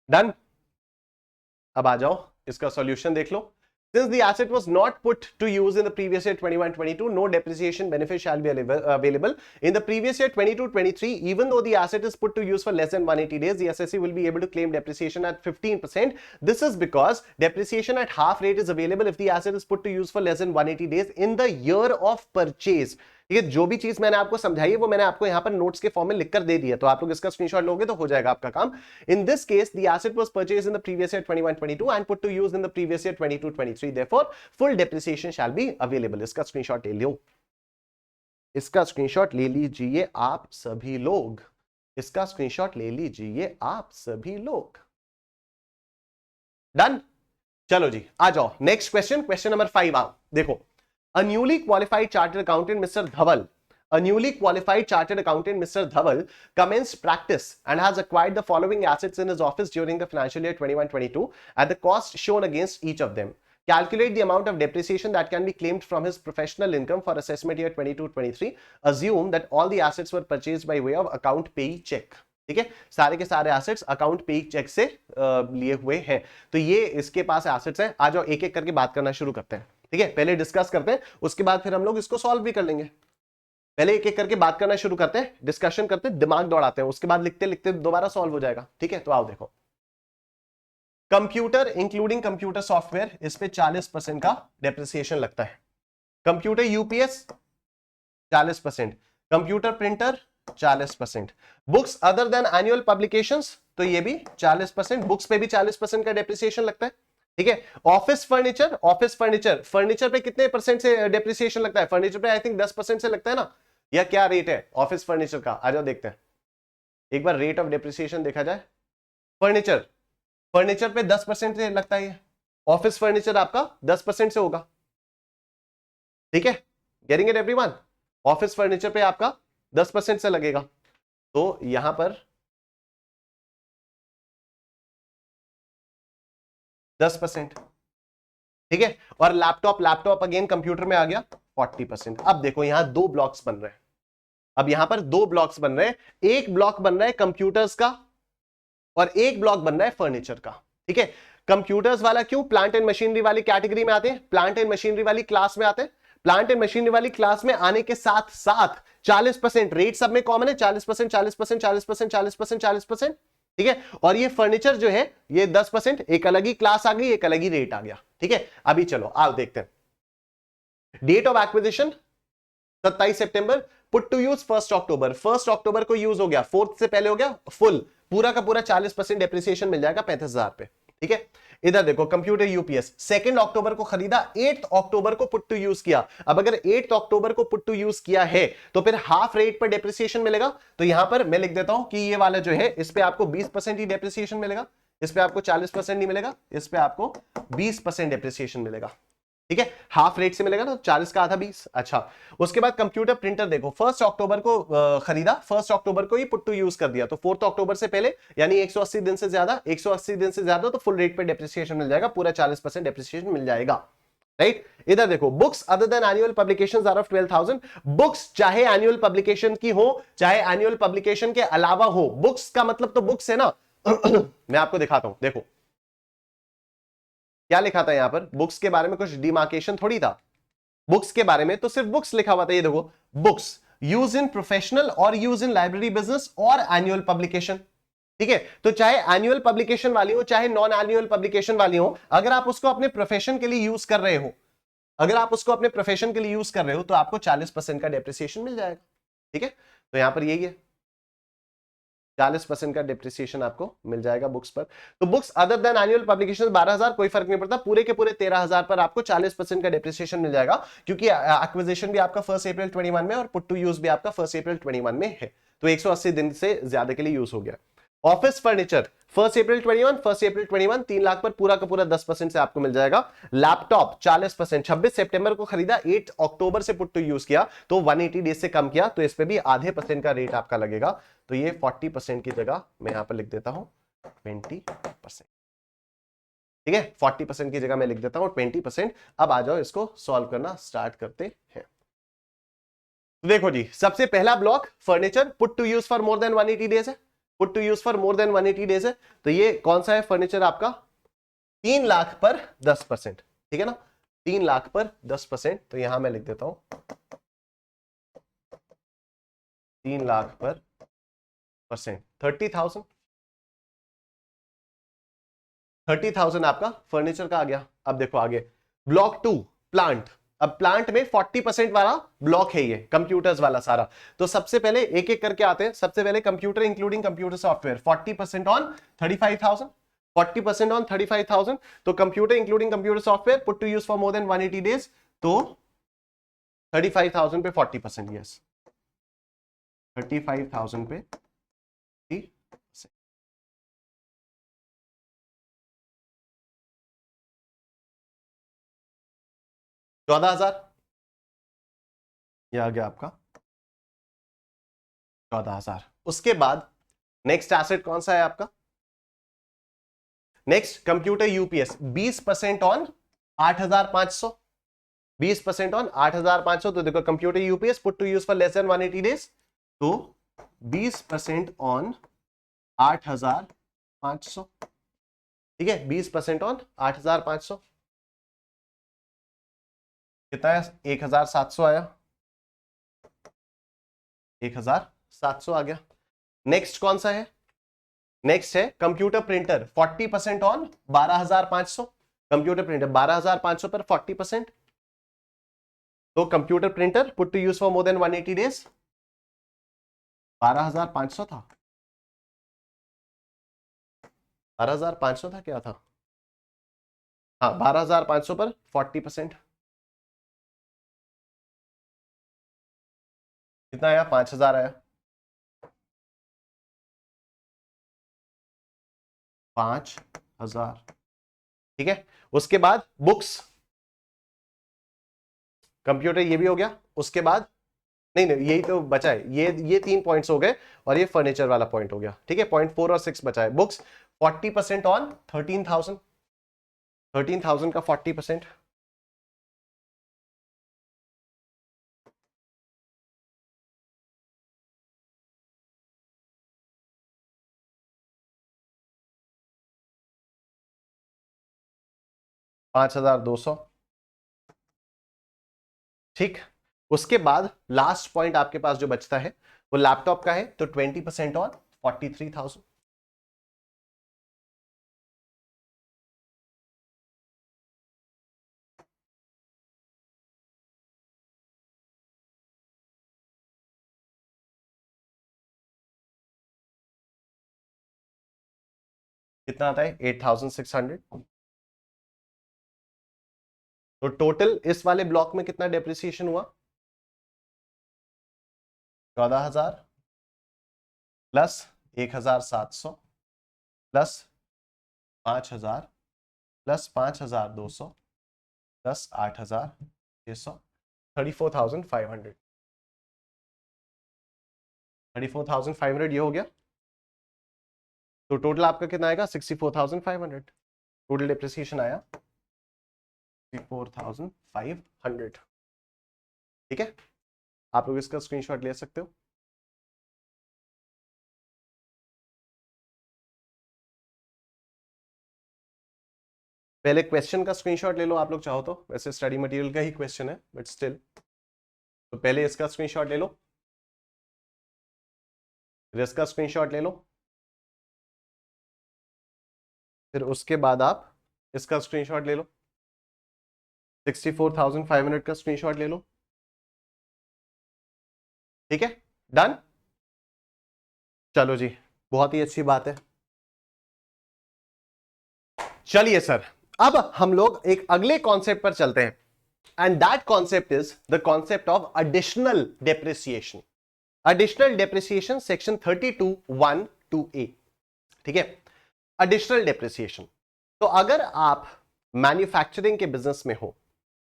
Done, अब आ जाओ इसका solution देख लो। Since the asset was not put to use in the previous year 21-22, no depreciation benefit shall be available. In the previous year 22-23, even though the asset is put to use for less than 180 days, the assessee will be able to claim depreciation at 15%. This is because depreciation at half rate is available if the asset is put to use for less than 180 days in the year of purchase. ये जो भी चीज मैंने आपको समझाई है वो मैंने आपको यहां पर नोट्स के फॉर्म में लिखकर दे दिया, तो आप लोग इसका स्क्रीनशॉट लोगे तो हो जाएगा आपका काम. In this case the asset was purchased in the previous year 21-22 and put to use in the previous year 22-23, therefore full depreciation shall be available. इसका स्क्रीनशॉट ले लो, इसका स्क्रीनशॉट ले लीजिए आप सभी लोग, इसका स्क्रीनशॉट ले लीजिए आप सभी लोग. डन. चलो जी आ जाओ नेक्स्ट क्वेश्चन, क्वेश्चन नंबर 5. आओ देखो. A newly qualified chartered accountant, Mr. Dhaval, a newly qualified chartered accountant, Mr. Dhaval, commenced practice and has acquired the following assets in his office during the financial year 21-22 at the cost shown against each of them. Calculate the amount of depreciation that can be claimed from his professional income for assessment year 22-23. Assume that all the assets were purchased by way of account payee check. ठीक है, सारे के सारे assets account payee check से लिए हुए हैं. तो ये इसके पास एसेट्स हैं. आ जाओ एक एक करके बात करना शुरू करते हैं. ठीक है, पहले डिस्कस करते हैं, उसके बाद फिर हम लोग इसको सॉल्व भी कर लेंगे. पहले एक एक करके बात करना शुरू करते हैं, डिस्कशन करते हैं, दिमाग दौड़ाते हैं, उसके बाद लिखते लिखते दोबारा सॉल्व हो जाएगा. ठीक है, तो आओ देखो. कंप्यूटर इंक्लूडिंग कंप्यूटर सॉफ्टवेयर, इस पे 40% का डेप्रिसिएशन लगता है. Computer UPS 40%, computer printer 40%, books other than annual publications तो ये भी 40%, बुक्स पे भी 40% का डेप्रिसिएशन लगता है. ठीक है, office furniture, office furniture, furniture पे कितने परसेंट से डेप्रिसिएशन लगता है? फर्नीचर पे आई थिंक 10% से लगता है ना, या क्या रेट है ऑफिस फर्नीचर का? आ जाओ देखते हैं एक बार रेट ऑफ डेप्रिसिएशन देखा जाए. फर्नीचर, फर्नीचर पे 10% से लगता है, ऑफिस फर्नीचर आपका 10% से होगा. ठीक है, getting it everyone? Office furniture पे आपका 10% से लगेगा. तो यहां पर 10%. ठीक है, और लैपटॉप, लैपटॉप अगेन कंप्यूटर में आ गया 40%. अब देखो यहां दो ब्लॉक्स बन रहे हैं. अब यहां पर दो ब्लॉक्स बन रहे हैं. एक ब्लॉक बन रहा है कंप्यूटर्स का और एक ब्लॉक बन रहा है फर्नीचर का. ठीक है, कंप्यूटर्स वाला क्यों? प्लांट एंड मशीनरी वाली कैटेगरी में आते हैं, प्लांट एंड मशीनरी वाली क्लास में आते हैं. प्लांट एंड मशीनरी वाली क्लास में आने के साथ साथ 40% रेट सब में कॉमन है. 40%, 40%, 40%, 40%, 40%. ठीक है, और ये फर्नीचर जो है ये 10%. एक अलग ही क्लास आ गई, एक अलग ही रेट आ गया. ठीक है, अभी चलो आओ देखते हैं. डेट ऑफ एक्विजिशन 27 सितंबर, पुट टू यूज 1 अक्टूबर. 1 अक्टूबर को यूज हो गया, 4th से पहले हो गया फुल, पूरा का पूरा 40% डेप्रिसिएशन मिल जाएगा 35,000 पे. ठीक है, इधर देखो कंप्यूटर यूपीएस 2 अक्टूबर को खरीदा, 8 अक्टूबर को पुट टू यूज किया. अब अगर 8 अक्टूबर को पुट टू यूज किया है तो फिर हाफ रेट पर डेप्रिसिएशन मिलेगा. तो यहां पर मैं लिख देता हूं कि ये वाला जो है इस पे आपको 20% ही डेप्रिसिएशन मिलेगा, इस पे आपको 40% नहीं मिलेगा, इस पे आपको 20% डेप्रिसिएशन मिलेगा. ठीक है, हाफ रेट से मिलेगा ना, 40 का आधा 20. अच्छा, उसके बाद कंप्यूटर प्रिंटर देखो 1 अक्टूबर को खरीदा, 1 अक्टूबर को ही पुट टू यूज कर दिया, तो 4 अक्टूबर से पहले यानी 180 दिन से ज्यादा, 180 दिन से ज्यादा तो फुल रेट पे डेप्रिसिएशन मिल जाएगा, पूरा 40% डेप्रिसिएशन मिल जाएगा. राइट, इधर देखो books other than annual publications are of 12,000. Books चाहे एनुअल पब्लिकेशन की हो चाहे एनुअल पब्लिकेशन के अलावा हो, बुक्स का मतलब तो बुक्स है ना. मैं आपको दिखाता हूं, देखो क्या लिखा था यहां पर. बुक्स के बारे में कुछ डिमार्केशन थोड़ी था, बुक्स के बारे में तो सिर्फ बुक्स लिखा हुआ था. ये देखो बुक्स यूज इन प्रोफेशनल और यूज इन लाइब्रेरी बिजनेस और एनुअल पब्लिकेशन. ठीक है, तो चाहे एनुअल पब्लिकेशन वाली हो चाहे नॉन एनुअल पब्लिकेशन वाली हो, अगर आप उसको अपने प्रोफेशन के लिए यूज कर रहे हो, अगर आप उसको अपने प्रोफेशन के लिए यूज कर रहे हो तो आपको 40% का डेप्रिसिएशन मिल जाएगा. ठीक है, तो यहां पर यही है, 40% का डिप्रिसिएशन आपको मिल जाएगा बुक्स पर. तो books other than annual publication 12,000, कोई फर्क नहीं पड़ता, पूरे के पूरे 13,000 पर आपको 40% का डिप्रिसिएशन मिल जाएगा, क्योंकि एक्विजिशन भी आपका 1 अप्रैल 21 में और पुट टू यूज भी आपका 1 अप्रैल 21 में है, तो 180 दिन से ज्यादा के लिए यूज हो गया. ऑफिस फर्नीचर 1 अप्रैल 21, 1 अप्रैल 21 3 लाख पर पूरा का पूरा 10% से आपको मिल जाएगा. लैपटॉप 40%, 26 सितंबर को खरीदा, 8 अक्टूबर से पुट टू यूज किया, तो 180 डेज से कम किया, तो इस पे भी आधे % का रेट आपका लगेगा. तो ये 40% की जगह मैं यहां पर लिख देता हूं 20%. ठीक है, 40% की जगह मैं लिख देता हूं 20%. अब आ जाओ इसको सॉल्व करना स्टार्ट करते हैं. देखो जी, सबसे पहला block furniture, put to use for more than 180 days है, put to use for more than 180 days है. तो ये कौन सा है फर्नीचर आपका? 3 लाख पर 10%. ठीक है ना, 3 लाख पर 10%, तो यहां मैं लिख देता हूं 3 लाख पर परसेंट 30,000। 30,000 आपका फर्नीचर का आ गया। अब देखो आगे ब्लॉक 2 प्लांट। अब प्लांट में 40% वाला ब्लॉक है, ये कंप्यूटर्स वाला सारा। तो सबसे पहले एक एक करके आते हैं। सबसे पहले computer including computer software 40% on 35,000, 40% on 35,000। तो computer including computer software put to use for more than 180 days, तो 35,000 पे 40%, यस 35,000 पे 30%। 14,000 ये आ गया आपका 14,000। उसके बाद नेक्स्ट एसेट कौन सा है आपका? Next computer UPS 20% on 8,500, 20% on 8,500। तो देखो computer UPS put to use for less than 180 days, तो 20% ऑन 8,500, ठीक है 20% ऑन 8,500 कितना है? 1,700 आया, 1,700 आ गया। नेक्स्ट कौन सा है? नेक्स्ट है computer printer 40% on 12,500। Computer printer 12,500 पर 40%, तो computer printer put to use for more than 180 days 12,500 था, 12,500 था क्या था? हाँ 12,500 पर 40%, कितना आया? 5,000 आया, 5,000, ठीक है। उसके बाद बुक्स, कंप्यूटर ये भी हो गया। उसके बाद नहीं नहीं यही तो बचा है, ये 3 पॉइंट्स हो गए और ये फर्नीचर वाला पॉइंट हो गया, ठीक है। पॉइंट 4 और 6 बचा है। बुक्स 40% ऑन 13,000, 13,000 का 40%, $5,200, ठीक। उसके बाद लास्ट पॉइंट आपके पास जो बचता है वो लैपटॉप का है, तो 20% ऑन 43,000, कितना आता है? 8,600। तो टोटल इस वाले ब्लॉक में कितना डेप्रिसिएशन हुआ? 14,000 प्लस 1,700 प्लस 5,000 प्लस 5,200 प्लस 8,600, 34,500, 34,500 ये हो गया। तो टोटल आपका कितना आएगा? 64,500 टोटल डेप्रिसिएशन आया, 64,500, ठीक है। आप लोग इसका स्क्रीनशॉट ले सकते हो। पहले क्वेश्चन का स्क्रीनशॉट ले लो आप लोग चाहो तो, वैसे स्टडी मटेरियल का ही क्वेश्चन है बट स्टिल, तो पहले इसका स्क्रीनशॉट ले लो, फिर इसका स्क्रीनशॉट ले लो, फिर उसके बाद आप इसका स्क्रीनशॉट ले लो, 64,500 का स्क्रीनशॉट ले लो, ठीक है। डन, चलो जी, बहुत ही अच्छी बात है। चलिए सर, अब हम लोग एक अगले कॉन्सेप्ट पर चलते हैं, and that concept is the concept of additional depreciation. Additional depreciation section 32(1)(2)(a), ठीक है। एडिशनल डेप्रिसिएशन, तो अगर आप मैन्युफैक्चरिंग के बिजनेस में हो,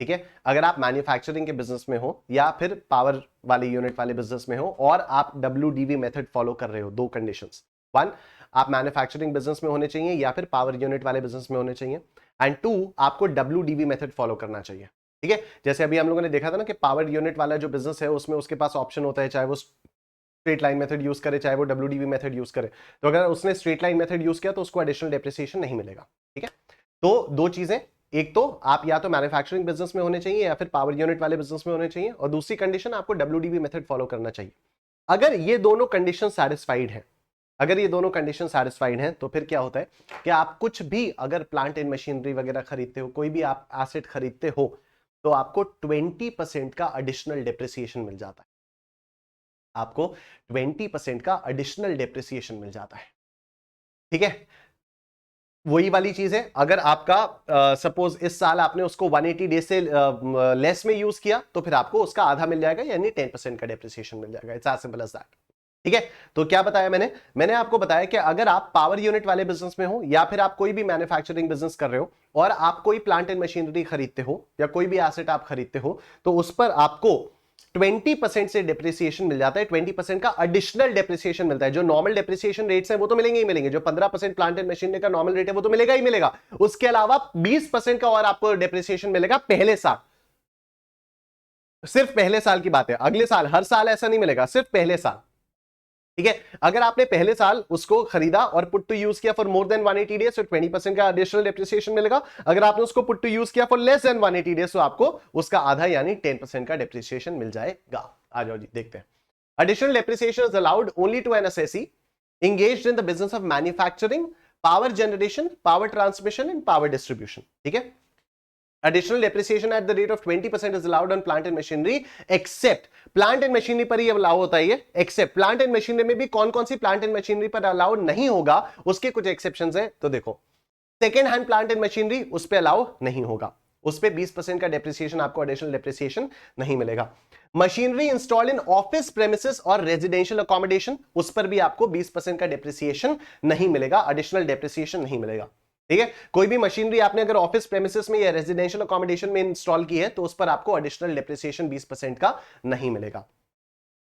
ठीक है, अगर आप मैन्युफैक्चरिंग के बिजनेस में हो या फिर पावर वाले यूनिट वाले बिजनेस में हो और आप WDV मेथड फॉलो कर रहे हो, दो कंडीशंस, वन आप मैन्युफैक्चरिंग बिजनेस में होने चाहिए या फिर पावर यूनिट वाले बिजनेस में होने चाहिए, एंड टू आपको WDV मेथड फॉलो करना चाहिए, ठीक है। जैसे अभी हम लोगों ने देखा था ना कि पावर यूनिट वाला जो बिजनेस है उसमें उसके पास ऑप्शन होता है, चाहे वो स्ट्रेट लाइन मेथड यूज करे चाहे वो WDV मेथड यूज करे। तो अगर उसने स्ट्रेट लाइन मेथड यूज किया तो उसको एडिशनल डेप्रिसिएशन नहीं मिलेगा, ठीक है। तो दो चीजें, एक तो आप या तो मैन्युफैक्चरिंग बिजनेस में होने चाहिए या फिर पावर यूनिट वाले बिजनेस में होने चाहिए, और दूसरी कंडीशन आपको WDV मेथड फॉलो करना चाहिए। अगर ये दोनों कंडीशन सैटिस्फाइड है, अगर ये दोनों कंडीशन सैटिस्फाइड हैं, तो फिर क्या होता है कि आप कुछ भी अगर प्लांट एंड मशीनरी वगैरह खरीदते हो, कोई भी आप एसेट खरीदते हो, तो आपको 20% का एडिशनल डेप्रिसिएशन मिल जाता है। आपको 20% का एडिशनल डेप्रिसिएशन मिल जाता है। ठीक है, वही वाली चीज है, अगर आपका सपोज इस साल आपने उसको 180 डेज से लेस में यूज किया, तो फिर आपको उसका आधा मिल जाएगा, यानी 10% का डेप्रिसिएशन मिल जाएगा। It's as simple as that. ठीक है, तो क्या बताया मैंने आपको बताया कि अगर आप पावर यूनिट वाले बिजनेस में हो या फिर आप कोई भी मैन्युफैक्चरिंग बिजनेस कर रहे हो और आप कोई प्लांट एंड मशीनरी खरीदते हो या कोई भी एसेट आप खरीदते हो, तो उस पर आपको 20% से डेप्रिसिएशन मिल जाता है। 20% का एडिशनल डेप्रिसिएशन मिलता है। जो नॉर्मल डेप्रिसिएशन रेट्स हैं वो तो मिलेंगे ही मिलेंगे, जो 15% प्लांट एंड मशीनरी का नॉर्मल रेट है वो तो मिलेगा ही मिलेगा, उसके अलावा 20% का और आपको डेप्रिसिएशन मिलेगा पहले साल। सिर्फ पहले साल की बात है, अगले साल हर साल ऐसा नहीं मिलेगा, सिर्फ पहले साल। ठीक है, अगर आपने पहले साल उसको खरीदा और पुट टू यूज किया फॉर मोर देन 180 डेज, तो 20% का एडिशनल डेप्रिसिएशन मिलेगा। अगर आपने उसको पुट टू यूज किया फॉर लेस देन 180 डेज, तो आपको उसका आधा यानी 10% का डेप्रिसिएशन मिल जाएगा। आ जाओ जी, देखते हैं। Additional depreciation is allowed only to an assessee engaged in the business of manufacturing, power generation, power transmission and power distribution. ठीक है, additional depreciation at the rate of 20% is allowed on plant and machinery except plant and machinery पर ही allow होता है ये, except plant and machinery में भी कौन कौन सी plant and machinery पर allowed नहीं होगा, उसके कुछ exceptions हैं। तो देखो, second hand plant and machinery उस पे अलाउ नहीं होगा, उस पे 20% का डेप्रिसिएशन, आपको एडिशनल डेप्रिसिएशन नहीं मिलेगा। Machinery install in office premises और रेजिडेंशियल अकोमोडेशन, उस पर भी आपको 20% का डेप्रिसिएशन नहीं मिलेगा, एडिशनल डेप्रिसिएशन नहीं मिलेगा। ठीक है, कोई भी मशीनरी आपने अगर ऑफिस प्रेमिसेस में या रेजिडेंशियल अकोमोडेशन में इंस्टॉल की है, तो उस पर आपको एडिशनल डेप्रिसिएशन 20% का नहीं मिलेगा।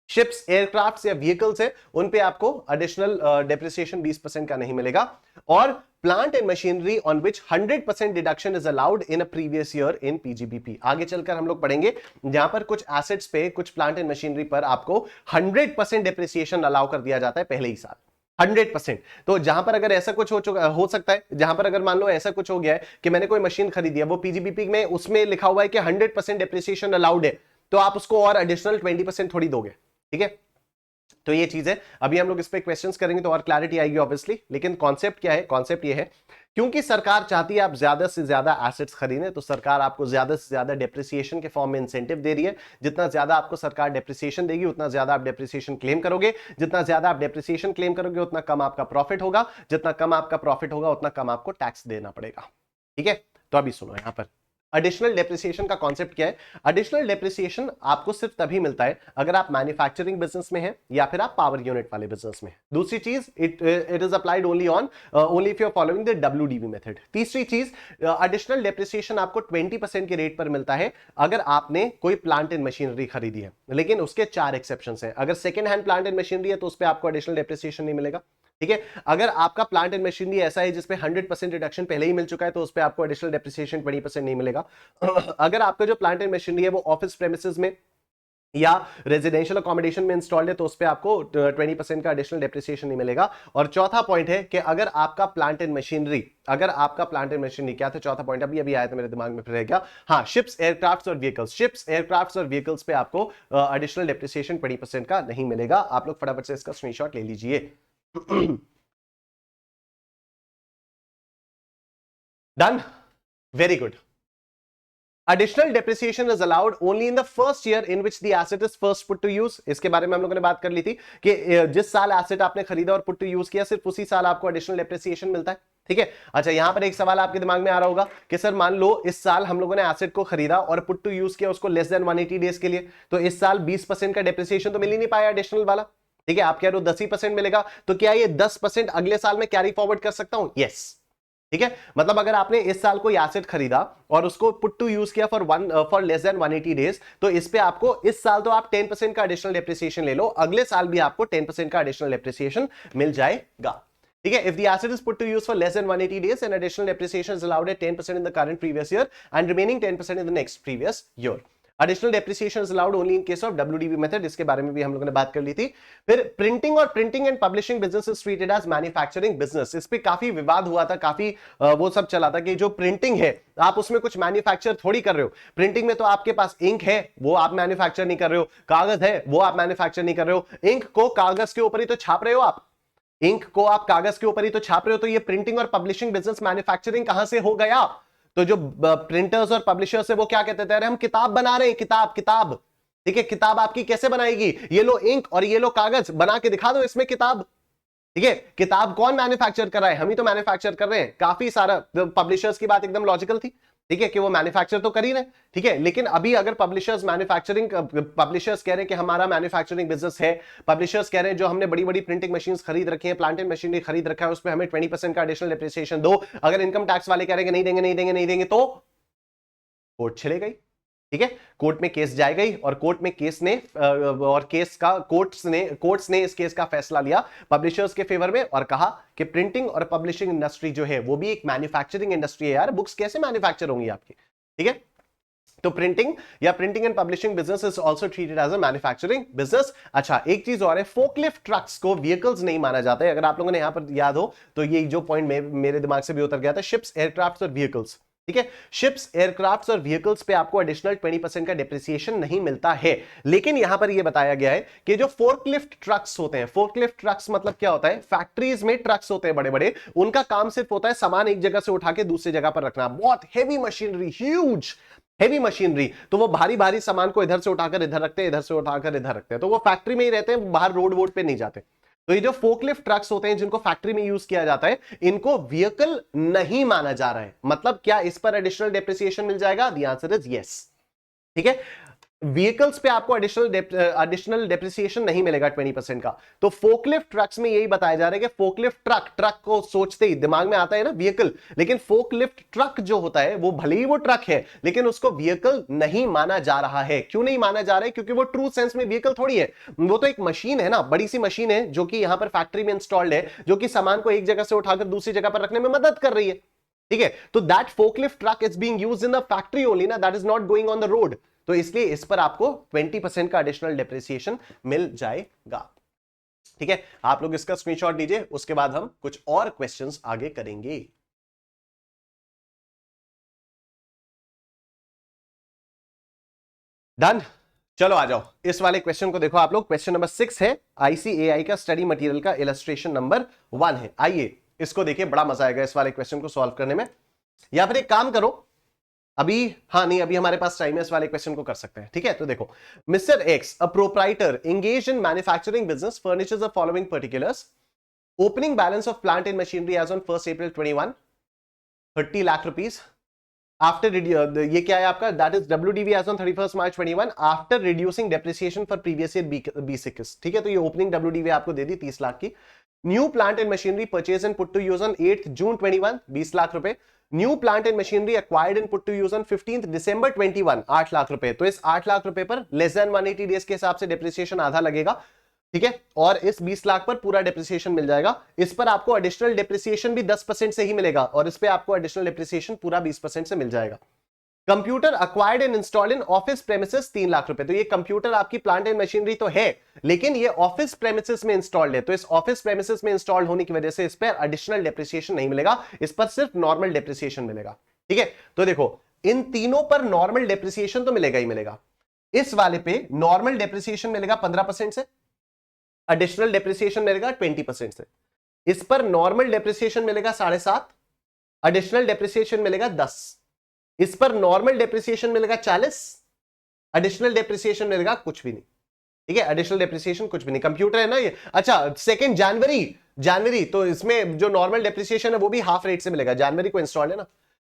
शिप्स, एयरक्राफ्ट या व्हीकल्स है, उन पे आपको एडिशनल डेप्रिसिएशन 20% का नहीं मिलेगा। और plant and machinery on which 100% deduction is allowed in a previous year in PGBP. आगे चलकर हम लोग पढ़ेंगे जहां पर कुछ एसेट्स पे, कुछ प्लांट एंड मशीनरी पर आपको 100% डेप्रिसिएशन अलाउ कर दिया जाता है पहले ही साल, 100%। तो जहां पर अगर ऐसा कुछ हो सकता है, जहां पर अगर मान लो ऐसा कुछ हो गया है कि मैंने कोई मशीन खरीदी है, वो पीजीबीपी में उसमें लिखा हुआ है कि 100% डेप्रिसिएशन अलाउड है, तो आप उसको और एडिशनल 20% थोड़ी दोगे। ठीक है, तो ये चीज है। अभी हम लोग इस पे क्वेश्चंस करेंगे तो और क्लैरिटी आएगी ऑब्वियसली, लेकिन कॉन्सेप्ट क्या है? कॉन्सेप्ट ये है, क्योंकि सरकार चाहती है आप ज्यादा से ज्यादा एसेट्स खरीदें, तो सरकार आपको ज्यादा से ज्यादा डेप्रिसिएशन के फॉर्म में इंसेंटिव दे रही है। जितना ज्यादा आपको सरकार डेप्रिसिएशन देगी, उतना ज्यादा आप डेप्रिसिएशन क्लेम करोगे। जितना ज्यादा आप डेप्रिसिएशन क्लेम करोगे, उतना कम आपका प्रॉफिट होगा। जितना कम आपका प्रॉफिट होगा, उतना कम आपको टैक्स देना पड़ेगा। ठीक है, तो अभी सुनो यहां पर एडिशनल डेप्रिसिएशन का कॉन्सेप्ट क्या है। एडिशनल डेप्रिसिएशन आपको सिर्फ तभी मिलता है अगर आप मैन्युफैक्चरिंग बिजनेस में हैं या फिर आप पावर यूनिट वाले बिजनेस में हैं। दूसरी चीज, it is applied only if you are following the WDV method. तीसरी चीज, एडिशनल डेप्रिसिएशन आपको 20% के रेट पर मिलता है अगर आपने कोई प्लांट एंड मशीनरी खरीदी है, लेकिन उसके 4 एक्सेप्शंस हैं। अगर second hand plant and machinery है तो उस पर आपको एडिशनल डेप्रिसिएशन नहीं मिलेगा। ठीक है, अगर आपका प्लांट एंड मशीनरी ऐसा है जिसपे 100% रिडक्शन पहले ही मिल चुका है, तो उस पे आपको एडिशनल डेप्रिसिएशन 20% नहीं मिलेगा। अगर आपका जो प्लांट एंड मशीनरी है वो ऑफिस प्रेमिसेस में या रेजिडेंशियल अकोमोडेशन में इंस्टॉल्ड है, तो उस पे आपको 20% का एडिशनल डेप्रिसिएशन नहीं मिलेगा। और चौथा पॉइंट है कि अगर आपका प्लांट एंड मशीनरी क्या था चौथा पॉइंट? अभी आया था मेरे दिमाग में, फिर रह गया। हाँ, शिप्स, एयरक्राफ्ट्स और व्हीकल्स। शिप्स, एयरक्राफ्ट्स और व्हीकल्स पे आपको एडिशनल डेप्रिसिएशन 20% का नहीं मिलेगा। आप लोग फटाफट से इसका स्क्रीनशॉट ले लीजिए। Done? Very good. Additional depreciation is allowed only in the first year in which the asset is first put to use. इसके बारे में हम लोगों ने बात कर ली थी कि जिस साल एसेट आपने खरीदा और पुट टू यूज किया, सिर्फ उसी साल आपको एडिशनल डेप्रिसिएशन मिलता है। ठीक है, अच्छा, यहां पर एक सवाल आपके दिमाग में आ रहा होगा कि सर मान लो इस साल हम लोगों ने एसेट को खरीदा और पुट टू यूज किया उसको लेस देन 180 डेज के लिए, तो इस साल 20% का डेप्रिसिएशन तो मिल ही नहीं पाया एडिशनल वाला। ठीक है, आप कह रहे हो 10% मिलेगा, तो क्या ये 10% अगले साल में कैरी फॉरवर्ड कर सकता हूं? यस। ठीक है, मतलब अगर आपने इस साल कोई एसेट खरीदा और उसको पुट टू यूज किया फॉर लेस देन 180 डेज, तो इस पे आपको इस साल तो आप 10% का एडिशनल डेप्रिसिएशन ले लो, अगले साल भी आपको 10% का एडिशनल डेप्रिसिएशन मिल जाएगा। ठीक है, if the asset is put to use for less than 180 days, an additional depreciation is allowed at 10% in the current previous year and remaining 10% in the next previous year. Additional depreciation is allowed only in case of WDV method, इसके बारे में भी हम लोगों ने बात कर ली थी। फिर प्रिंटिंग और printing and publishing business is treated as manufacturing business. इस पे काफी विवाद हुआ था, काफी वो सब चला था कि जो प्रिंटिंग है आप उसमें कुछ मैन्युफैक्चर थोड़ी कर रहे हो। प्रिंटिंग में तो आपके पास इंक है, वो आप मैन्युफैक्चर नहीं कर रहे हो, कागज है वो आप मैन्युफैक्चर नहीं कर रहे हो, इंक को कागज के ऊपर ही तो छाप रहे हो आप, इंक को आप कागज के ऊपर ही तो छाप रहे हो। तो ये प्रिंटिंग और पब्लिशिंग बिजनेस मैन्युफैक्चरिंग कहां से हो गया? तो जो प्रिंटर्स और पब्लिशर्स है वो क्या कहते थे, अरे हम किताब बना रहे हैं, किताब किताब, ठीक है, किताब आपकी कैसे बनाएगी, ये लो इंक और ये लो कागज, बना के दिखा दो इसमें किताब, ठीक है। किताब कौन मैन्युफैक्चर कर रहा है? हम ही तो मैन्युफैक्चर कर रहे हैं। काफी सारा पब्लिशर्स की बात एकदम लॉजिकल थी, ठीक है, कि वो मैन्युफैक्चर तो कर ही रहे, ठीक है। लेकिन अभी अगर पब्लिशर्स कह रहे हैं कि हमारा मैन्युफैक्चरिंग बिजनेस है, पब्लिशर्स कह रहे हैं जो हमने बड़ी बड़ी प्रिंटिंग मशीन्स खरीद रखी है, प्लांट एंड मशीनरी खरीद रखा है, उसमें हमें 20% का एडिशनल डिप्रिसिएशन दो। अगर इनकम टैक्स वाले कह रहे हैं नहीं देंगे नहीं देंगे नहीं देंगे, तो कोर्ट चले गई, ठीक है, कोर्ट में केस जाएगा ही। और कोर्ट में केस ने और केस का कोर्ट्स ने इस केस का फैसला लिया पब्लिशर्स के फेवर में और कहा कि प्रिंटिंग और पब्लिशिंग इंडस्ट्री जो है वो भी एक मैन्युफैक्चरिंग इंडस्ट्री है यार, बुक्स कैसे मैन्युफैक्चर होंगी आपकी, ठीक है। तो printing and publishing business is also treated as a manufacturing business. अच्छा, एक चीज और है, फोकलिफ्ट ट्रक्स को व्हीकल्स नहीं माना जाता है। अगर आप लोगों ने यहां पर याद हो तो ये जो पॉइंट मेरे दिमाग से भी उतर गया था, शिप्स, एयरक्राफ्ट्स और व्हीकल्स, ठीक है। शिप्स, एयरक्राफ्ट्स और व्हीकल्स पे आपको एडिशनल 20% का डिप्रिसिएशन नहीं मिलता है। लेकिन यहां पर यह बताया गया है कि जो फोर्कलिफ्ट ट्रक्स होते हैं, फोर्कलिफ्ट ट्रक्स मतलब क्या होता है, फैक्ट्रीज में ट्रक्स होते हैं बड़े बड़े, उनका काम सिर्फ होता है सामान एक जगह से उठा के दूसरी जगह पर रखना, बहुत heavy machinery, huge heavy machinery. तो वो भारी भारी सामान को इधर से उठाकर इधर रखते हैं, इधर से उठाकर इधर रखते हैं, तो वो फैक्ट्री में ही रहते हैं, बाहर रोड वोड पे नहीं जाते। तो ये जो फोकलिफ्ट ट्रक्स होते हैं जिनको फैक्ट्री में यूज किया जाता है, इनको व्हीकल नहीं माना जा रहा है। मतलब क्या इस पर एडिशनल डेप्रिसिएशन मिल जाएगा? द आंसर इज यस, ठीक है। व्हीकल्स पे आपको एडिशनल डेप्रिसिएशन नहीं मिलेगा 20% का। तो फोकलिफ्ट ट्रक्स में यही बताया जा रहा है कि फोकलिफ्ट ट्रक को सोचते ही दिमाग में आता है ना व्हीकल, लेकिन फोकलिफ्ट ट्रक जो होता है वो भले ही वो ट्रक है लेकिन उसको व्हीकल नहीं माना जा रहा है। क्यों नहीं माना जा रहा है? क्योंकि वो ट्रू सेंस में व्हीकल थोड़ी है, वो तो एक मशीन है ना, बड़ी सी मशीन है जो कि यहां पर फैक्ट्री में इंस्टॉल्ड है, जो कि सामान को एक जगह से उठाकर दूसरी जगह पर रखने में मदद कर रही है, ठीक है। तो that forklift truck is being used in the factory only ना, that is not going on the road. तो इसलिए इस पर आपको 20% का एडिशनल डेप्रिसिएशन मिल जाएगा, ठीक है। आप लोग इसका स्क्रीनशॉट लीजिए, उसके बाद हम कुछ और क्वेश्चंस आगे करेंगे। डन, चलो आ जाओ इस वाले क्वेश्चन को देखो आप लोग। क्वेश्चन नंबर 6 है, आईसीएआई का स्टडी मटेरियल का इलस्ट्रेशन नंबर 1 है। आइए इसको देखिए, बड़ा मजा आएगा इस वाले क्वेश्चन को सॉल्व करने में। या फिर एक काम करो, अभी हाँ नहीं, अभी हमारे पास टाइम है, इस वाले क्वेश्चन को कर सकते हैं, ठीक है। तो देखो, mister X, a proprietor engaged in manufacturing business, furnishes the following particulars. Opening balance of plant and machinery as on 1 April 21, 30 lakh rupees. After ये क्या है आपका, that is WDV as on 31 March 21 after reducing depreciation for previous year B6, ठीक है। तो ये opening WDV आपको दे दी 30 लाख की। New plant and machinery purchase and put to use on 8 June 21, 20 lakh रुपए। New plant and machinery acquired and put to use on 15 December 21, 8 lakh रुपए। तो इस 8 लाख रुपए पर लेस देन 180 डेज के हिसाब से डिप्रिसिएशन आधा लगेगा, ठीक है। और इस 20 लाख पर पूरा डिप्रिसिएशन मिल जाएगा। इस पर आपको एडिशनल डिप्रिसिएशन भी 10% से ही मिलेगा और इस पे आपको एडिशनल डिप्रिसिएशन पूरा 20% से मिल जाएगा। Computer acquired and installed in office premises 3 lakh रुपए। तो ये कंप्यूटर आपकी प्लांट एंड मशीनरी तो है, लेकिन ये ऑफिस प्रेमिसेस में इंस्टॉल्ड है, तो इस ऑफिस प्रेमिसेस में इंस्टॉल्ड होने की वजह से इस पर एडिशनल डेप्रिसिएशन नहीं मिलेगा, इस पर सिर्फ नॉर्मल डेप्रिसिएशन मिलेगा, ठीक है। तो देखो, इन तीनों पर नॉर्मल डेप्रिसिएशन तो मिलेगा ही मिलेगा। इस वाले पे नॉर्मल डेप्रिसिएशन मिलेगा 15% से, एडिशनल डेप्रिसिएशन मिलेगा 20% से। इस पर नॉर्मल डेप्रिसिएशन मिलेगा 7.5, एडिशनल डेप्रिसिएशन मिलेगा 10। इस पर नॉर्मल डेप्रिसिएशन मिलेगा 40, एडिशनल डेप्रिसिएशन मिलेगा कुछ भी नहीं, ठीक है। एडिशनल डेप्रिसिएशन कुछ भी नहीं, कंप्यूटर है ना ये। अच्छा, 2 जनवरी तो इसमें जो नॉर्मल डेप्रिसिएशन है वो भी हाफ रेट से मिलेगा, जनवरी को इंस्टॉल है ना,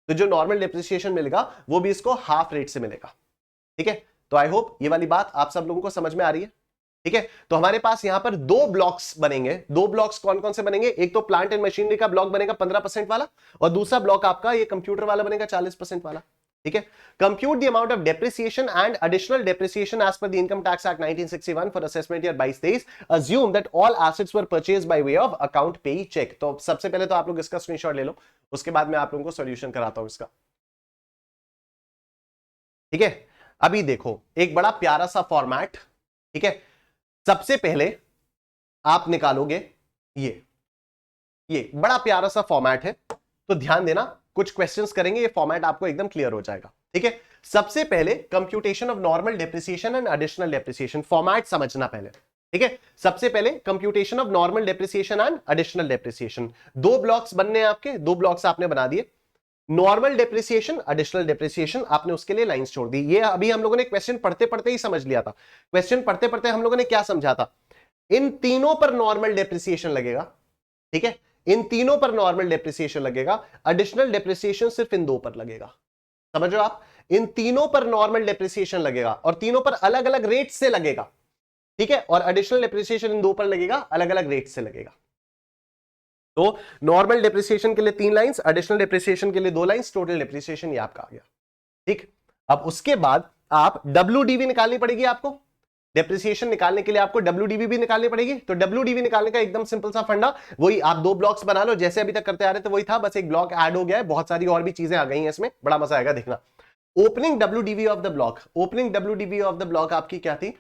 तो जो नॉर्मल डेप्रिसिएशन मिलेगा वो भी इसको हाफ रेट से मिलेगा, ठीक है। तो आई होप ये वाली बात आप सब लोगों को समझ में आ रही है, ठीक है। तो हमारे पास यहां पर 2 ब्लॉक्स बनेंगे। 2 ब्लॉक्स कौन कौन से बनेंगे? एक तो प्लांट एंड मशीनरी का ब्लॉक बनेगा 15% वाला, और दूसरा ब्लॉक आपका ये कंप्यूटर वाला बनेगा 40% वाला, ठीक है। Compute the amount of depreciation and additional depreciation as per the income tax act 1961 for assessment year 22-23। Assume that all assets were purchased by way of account payee cheque. तो सबसे पहले तो आप लोग इसका स्क्रीनशॉट ले लो, उसके बाद मैं आप लोगों को सॉल्यूशन कराता हूं इसका, ठीक है। अभी देखो एक बड़ा प्यारा सा फॉर्मेट, ठीक है। सबसे पहले आप निकालोगे ये बड़ा प्यारा सा फॉर्मेट है, तो ध्यान देना, कुछ क्वेश्चंस करेंगे, ये फॉर्मेट आपको एकदम क्लियर हो जाएगा, ठीक है। सबसे पहले computation of normal depreciation and additional depreciation, format समझना पहले, ठीक है। सबसे पहले computation of normal depreciation and additional depreciation, दो ब्लॉक्स बनने हैं आपके, दो ब्लॉक्स आपने बना दिए, नॉर्मल डेप्रिसिएशन, एडिशनल डेप्रिसिएशन, आपने उसके लिए लाइंस छोड़ दी। ये अभी हम लोगों ने क्वेश्चन पढ़ते पढ़ते ही समझ लिया था। क्वेश्चन पढ़ते पढ़ते हम लोगों ने क्या समझा था, इन तीनों पर नॉर्मल डेप्रिसिएशन लगेगा, ठीक है, इन तीनों पर नॉर्मल डेप्रिसिएशन लगेगा, एडिशनल डेप्रिसिएशन सिर्फ इन दो पर लगेगा। समझ रहे हो आप, इन तीनों पर नॉर्मल डेप्रिसिएशन लगेगा और तीनों पर अलग अलग रेट से लगेगा, ठीक है, और एडिशनल डेप्रिसिएशन इन दो पर लगेगा, अलग अलग रेट से लगेगा। तो नॉर्मल डेप्रिसिएशन के लिए 3 लाइंस, एडिशनल डेप्रिसिएशन के लिए 2 लाइंस, टोटल डेप्रिसिएशन ये आपका आ गया, ठीक। अब उसके बाद आप डब्ल्यूडीवी निकालनी पड़ेगी आपको, डेप्रिसिएशन निकालने के लिए आपको डब्ल्यूडीवी भी निकालनी पड़ेगी। तो डब्ल्यूडीवी निकालने का एकदम सिंपल सा फंडा, वही आप दो ब्लॉक्स बना लो, जैसे अभी तक करते आ रहे थे वही था, बस एक ब्लॉक ऐड हो गया है, बहुत सारी और भी चीजें आ गई हैं इसमें, बड़ा मजा आएगा देखना। Opening WDV of the block, opening WDV of the block आपकी क्या थी,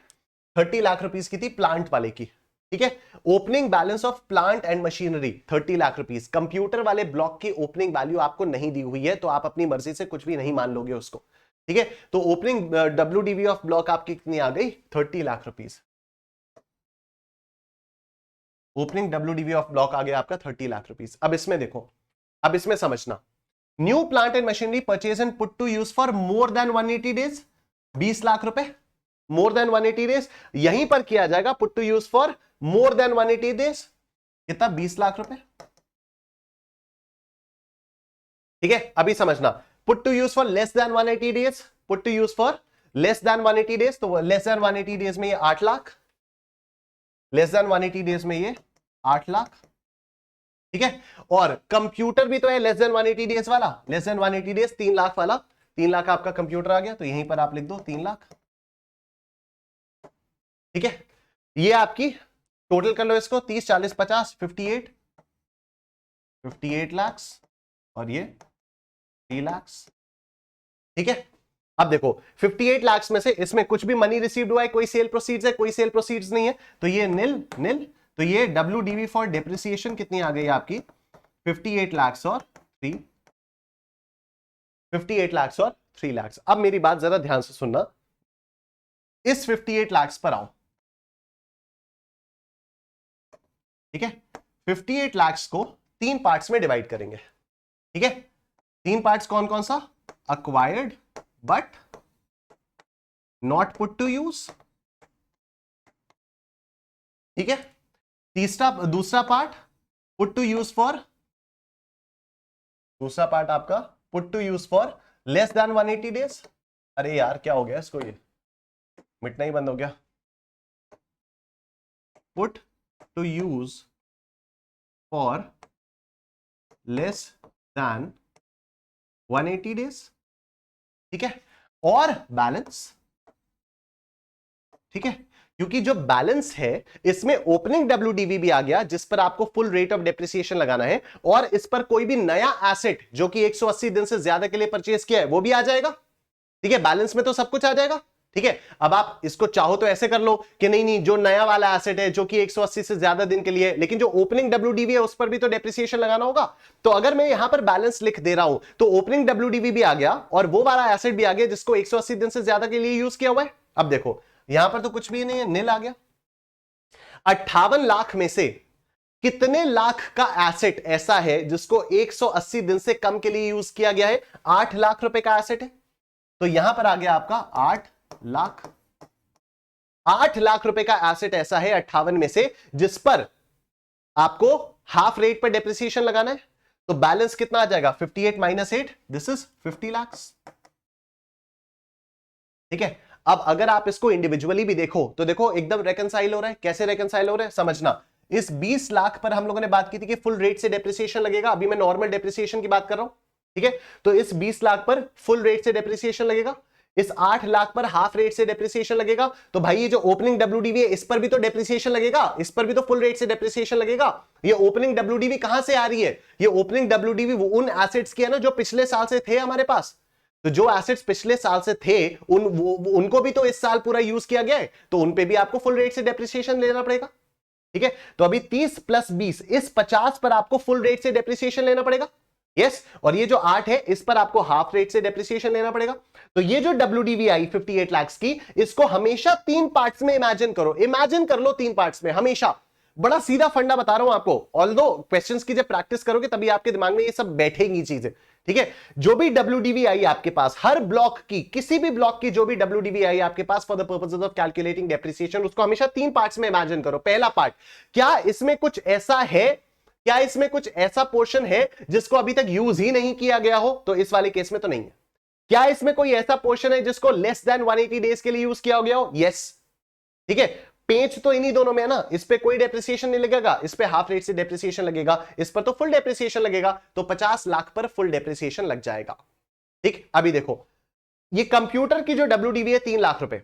30 लाख रुपीस की थी, प्लांट वाले की, ठीक है। Opening balance of plant and machinery 30 lakh rupees. Computer वाले ब्लॉक की ओपनिंग वैल्यू आपको नहीं दी हुई है, तो आप अपनी मर्जी से कुछ भी नहीं मान लोगे उसको, ठीक है। तो ओपनिंग डब्ल्यूडीवी ऑफ ब्लॉक आपकी कितनी आ गई, 30 lakh rupees. Opening WDV of block आ गया आपका 30 लाख रुपीस। अब इसमें देखो, अब इसमें समझना, new plant and machinery purchase and put to use for more than 180 days, 20 lakh रुपए, मोर देन 180 डेज, यहीं पर किया जाएगा put to use for more than 180 days, कितना, 20 लाख रुपए, ठीक है। अभी समझना, put to use for less than 180 days, put to use for less than 180 days, तो लेस देन 180 डेज में ये 8 लाख, लेस देन 180 डेज में ये 8 लाख, ठीक है। और कंप्यूटर भी तो है लेस देन 180 डेज वाला, लेस देन 180 डेज 3 लाख वाला, 3 लाख आपका कंप्यूटर आ गया, तो यहीं पर आप लिख दो 3 लाख, ठीक है। ये आपकी टोटल कर लो इसको, 30 40 50 58 लाख, और ये 3 लाख, ठीक है। अब देखो 58 लाख में से इसमें कुछ भी मनी रिसीव्ड हुआ है, कोई सेल प्रोसीड्स है, कोई सेल प्रोसीड्स नहीं है, तो ये नील नील, तो ये डब्ल्यूडीवी फॉर डेप्रिसिएशन कितनी आ गई आपकी, 58 लाख और 3 लाख। अब मेरी बात जरा ध्यान से सुनना, इस 58 लाख पर आओ, ठीक है। 58 लाख को 3 पार्ट्स में डिवाइड करेंगे, ठीक है। 3 पार्ट्स कौन कौन सा, acquired but not put to use, ठीक है। दूसरा part put to use for, दूसरा पार्ट आपका put to use for less than 180 days. अरे यार क्या हो गया इसको, ये मिटना ही बंद हो गया, put to use for less than 180 days, ठीक है। और बैलेंस, ठीक है, क्योंकि जो बैलेंस है इसमें ओपनिंग डब्ल्यूडीवी भी आ गया, जिस पर आपको फुल रेट ऑफ डेप्रिसिएशन लगाना है, और इस पर कोई भी नया एसेट जो कि 180 दिन से ज्यादा के लिए परचेज किया है वो भी आ जाएगा, ठीक है। बैलेंस में तो सब कुछ आ जाएगा, ठीक है। अब आप इसको चाहो तो ऐसे कर लो कि नहीं नहीं, जो नया वाला एसेट है जो कि 180 से ज्यादा दिन के लिए, लेकिन जो ओपनिंग डब्ल्यूडीवी है उस पर भी तो डेप्रिसिएशन लगाना होगा। तो अगर मैं यहां पर बैलेंस लिख दे रहा हूं तो ओपनिंग डब्ल्यूडीवी भी आ गया और वो वाला एसेट भी आ गया जिसको 180 दिन से ज्यादा के लिए यूज किया हुआ है। अब देखो यहां पर तो कुछ भी नहीं है, नील आ गया। 58 लाख में से कितने लाख का एसेट ऐसा है जिसको 180 दिन से कम के लिए यूज किया गया है, 8 लाख रुपए का एसेट है, तो यहां पर आ गया आपका 8 लाख। 8 लाख रुपए का एसेट ऐसा है 58 में से जिस पर आपको हाफ रेट पर डेप्रिसिएशन लगाना है, तो बैलेंस कितना आ जाएगा, 58 माइनस 8, दिस इज 50 लाख, ठीक है। अब अगर आप इसको इंडिविजुअली भी देखो तो देखो एकदम रेकंसाइल हो रहा है। कैसे रेकंसाइल हो रहा है समझना, इस 20 लाख पर हम लोगों ने बात की थी कि फुल रेट से डेप्रिसिएशन लगेगा, अभी मैं नॉर्मल डेप्रिसिएशन की बात कर रहा हूं, ठीक है। तो इस 20 लाख पर फुल रेट से डेप्रिसिएशन लगेगा, इस 8 लाख पर हाफ रेट से डेप्रिसिएशन लगेगा, तो भाई ये जो ओपनिंग डब्ल्यूडीवी है इस पर भी तो डेप्रिसिएशन लगेगा, इस पर भी तो फुल रेट से डेप्रिसिएशन लगेगा। ये ओपनिंग डब्ल्यूडीवी कहां से आ रही है, ये ओपनिंग डब्ल्यूडीवी वो उन एसेट्स की है ना जो पिछले साल से थे हमारे पास, तो जो एसेट्स पिछले साल से थे उनको भी तो इस साल पूरा यूज किया गया है, तो उन पे भी आपको फुल रेट से डेप्रिसिएशन लेना पड़ेगा। ठीक है, तो अभी 30 + 20 इस 50 पर आपको फुल रेट से डेप्रिसिएशन लेना पड़ेगा। यस, और ये जो 8 है इस पर आपको हाफ रेट से डेप्रिसिएशन लेना पड़ेगा। तो ये जो WDV आई 58 लाख की, इसको हमेशा 3 पार्ट्स में इमेजिन करो, इमेजिन कर लो 3 पार्ट्स में हमेशा। बड़ा सीधा फंडा बता रहा हूं आपको, ऑल्दो क्वेश्चंस की जब प्रैक्टिस करोगे तभी आपके दिमाग में ये सब बैठेगी चीजें। ठीक है, जो भी WDV आई आपके पास, हर ब्लॉक की, किसी भी ब्लॉक की जो भी WDV आई आपके पास for the purposes of calculating depreciation, उसको हमेशा 3 पार्ट्स में इमेजिन करो। पहला पार्ट, क्या इसमें कुछ ऐसा है, क्या इसमें कुछ ऐसा पोर्शन है जिसको अभी तक यूज ही नहीं किया गया हो? तो इस वाले केस में तो नहीं है। क्या इसमें कोई ऐसा पोर्शन है जिसको लेस देन 180 डेज के लिए यूज किया गया हो? यस। ठीक है, पेच तो इन्हीं दोनों में है ना, इस पे कोई डेप्रिसिएशन नहीं लगेगा, इस पे हाफ रेट से डेप्रिसिएशन लगेगा, इस पर तो फुल डेप्रिसिएशन लगेगा, तो 50 लाख पर फुल डेप्रिसिएशन लग जाएगा। ठीक, अभी देखो ये कंप्यूटर की जो WDV है 3 लाख रुपए।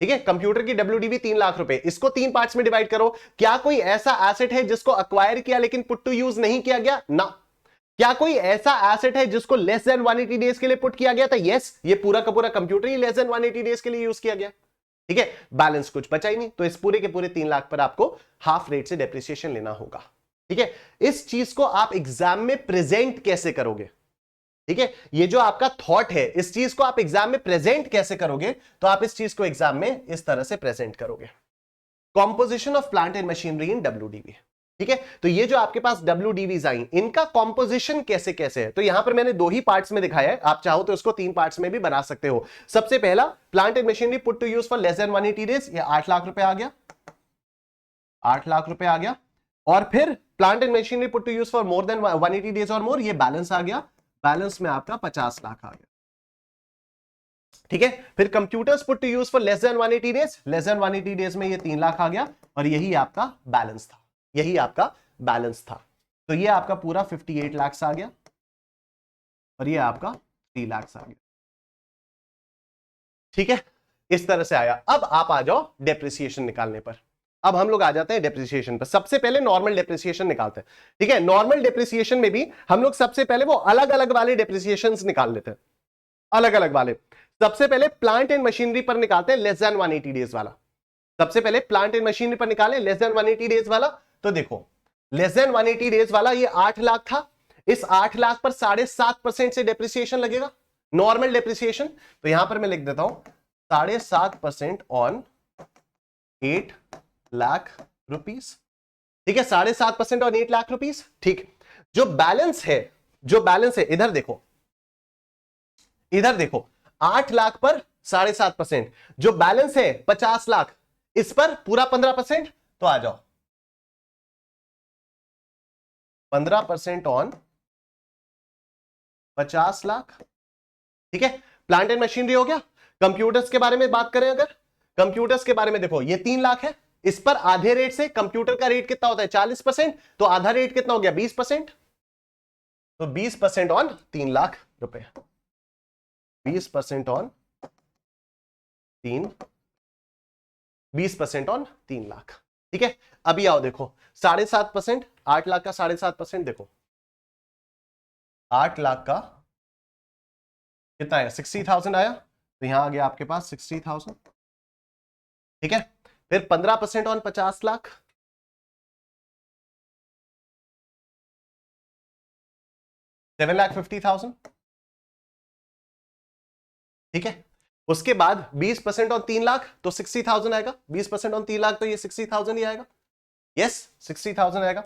ठीक है, कंप्यूटर की WDV 3 लाख रुपए, इसको 3 पार्ट्स में डिवाइड करो। क्या कोई ऐसा एसेट है जिसको अक्वायर किया लेकिन पुट टू यूज नहीं किया गया? ना। क्या कोई ऐसा एसेट है जिसको लेस देन 180 डेज के लिए पुट किया गया था? यस, ये पूरा का पूरा कंप्यूटर ही लेस देन 180 डेज के लिए यूज किया गया। ठीक है, बैलेंस कुछ बचा ही नहीं, तो इस पूरे के पूरे 3 लाख पर आपको हाफ रेट से डेप्रिसिएशन लेना होगा। ठीक है, इस चीज को आप एग्जाम में प्रेजेंट कैसे करोगे? ठीक है, ये जो आपका थॉट है, इस चीज को आप एग्जाम में प्रेजेंट कैसे करोगे? तो आप इस चीज को एग्जाम में इस तरह से प्रेजेंट करोगे, composition of plant and machinery in WDV। ठीक है, तो ये जो आपके पास WDVs आई, इनका कॉम्पोजिशन कैसे कैसे है? तो यहां पर मैंने 2 ही पार्ट्स में दिखाया है, आप चाहो तो इसको 3 पार्ट्स में भी बना सकते हो। सबसे पहला, plant and machinery put to use for less than 180 days, ये 8 लाख रुपए आ गया, 8 लाख रुपए आ गया। और फिर plant and machinery put to use for more than 180 days और मोर, ये बैलेंस आ गया, बैलेंस में आपका 50 लाख आ गया। ठीक है, फिर computers put to use for less than 180 days, less than 180 days में ये 3 लाख आ गया, और यही आपका बैलेंस था, यही आपका बैलेंस था। तो ये आपका पूरा 58 लाख आ गया, और ये आपका 3 लाख आ गया। ठीक है, इस तरह से आया। अब आप आ जाओ डेप्रिसिएशन निकालने पर। अब हम लोग आ जाते हैं डेप्रिसिएशन पर। सबसे पहले नॉर्मल डेप्रिसिएशन निकालते हैं। ठीक है, नॉर्मल डेप्रिसिएशन में भी हम लोग सबसे पहले वो अलग अलग वाले डेप्रिसिएशंस निकाल लेते हैं, अलग अलग वाले। सबसे पहले प्लांट एंड मशीनरी पर निकालते हैं लेस देन 180 डेज वाला। सबसे पहले प्लांट एंड मशीनरी पर निकालें लेस देन 180 डेज वाला। तो देखो, लेस देन 180 डेज वाला ये 8 लाख था, इस 8 लाख पर 7.5% से डेप्रिसिएशन लगेगा, नॉर्मल डेप्रिसिएशन। तो यहां पर मैं लिख देता हूं 7.5% ऑन 8 लाख रुपीस। ठीक है, 7.5% ऑन 8 लाख रुपीस। ठीक, जो बैलेंस है, जो बैलेंस है, इधर देखो, इधर देखो, 8 लाख पर 7.5%, जो बैलेंस है 50 लाख, इस पर पूरा 15%। तो आ जाओ 15% ऑन 50 लाख। ठीक है, प्लांट एंड मशीनरी हो गया। कंप्यूटर्स के बारे में बात करें, अगर कंप्यूटर्स के बारे में देखो, ये 3 लाख है, इस पर आधे रेट से, कंप्यूटर का रेट कितना होता है 40%, तो आधा रेट कितना हो गया 20%। तो 20% ऑन 3 लाख रुपए, 20% ऑन 20% ऑन 3 लाख। ठीक है, अभी आओ देखो 7.5%, 8 लाख का 7.5% देखो, 8 लाख का कितना है 60,000 आया, तो यहां आ गया आपके पास 60,000। ठीक है, फिर 15% ऑन 50 लाख, 7,50,000। ठीक है, उसके बाद 20% ऑन 3 लाख तो 60,000 आएगा, 20% ऑन 3 लाख तो ये 60,000 ही आएगा। यस, 60,000 आएगा।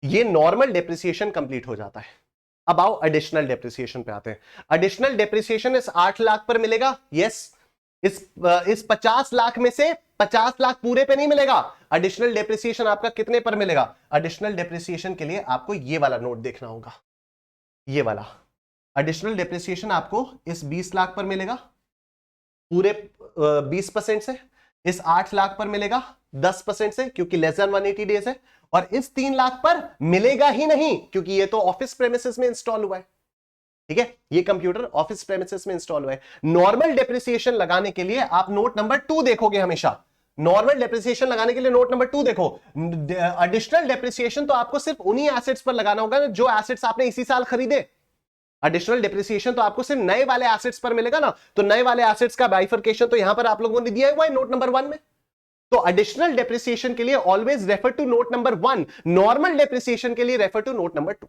ये नॉर्मल डेप्रिसिएशन कंप्लीट हो जाता है। अब आओ एडिशनल डेप्रिसिएशन पे आते हैं। एडिशनल डेप्रिसिएशन इस 8 लाख पर मिलेगा। यस, इस 50 लाख में से 50 लाख पूरे पे नहीं मिलेगा। एडिशनल डेप्रिसिएशन आपका कितने पर मिलेगा? एडिशनल डेप्रिसिएशन के लिए आपको ये वाला नोट देखना होगा, ये वाला एडिशनल डेप्रिसिएशन आपको इस 20 लाख पर मिलेगा पूरे 20% से, इस 8 लाख पर मिलेगा 10% से क्योंकि लेस देन 180 डेज है, और इस 3 लाख पर मिलेगा ही नहीं क्योंकि ये तो ऑफिस प्रेमिसेस में इंस्टॉल हुआ है। ठीक है, ये कंप्यूटर ऑफिस प्रेमिसेस में इंस्टॉल हुआ है। नॉर्मल डेप्रिसिएशन लगाने के लिए आप नोट नंबर 2 देखोगे हमेशा। नॉर्मल डेप्रिसिएशन लगाने के लिए नोट नंबर 2 देखो। एडिशनल डेप्रिसिएशन तो आपको सिर्फ उन्हीं एसेट्स पर लगाना होगा जो एसेट्स आपने इसी साल खरीदे। एडिशनल डेप्रिसिएशन तो आपको सिर्फ नए वाले एसेट्स पर मिलेगा ना, तो नए वाले एसेट्स का बाइफर्केशन तो यहां पर आप लोगों ने दिया हुआ है नोट नंबर 1 में। तो एडिशनल डेप्रिसिएशन के लिए always refer to note number 1, normal depreciation के लिए रेफर टू नोट नंबर 2।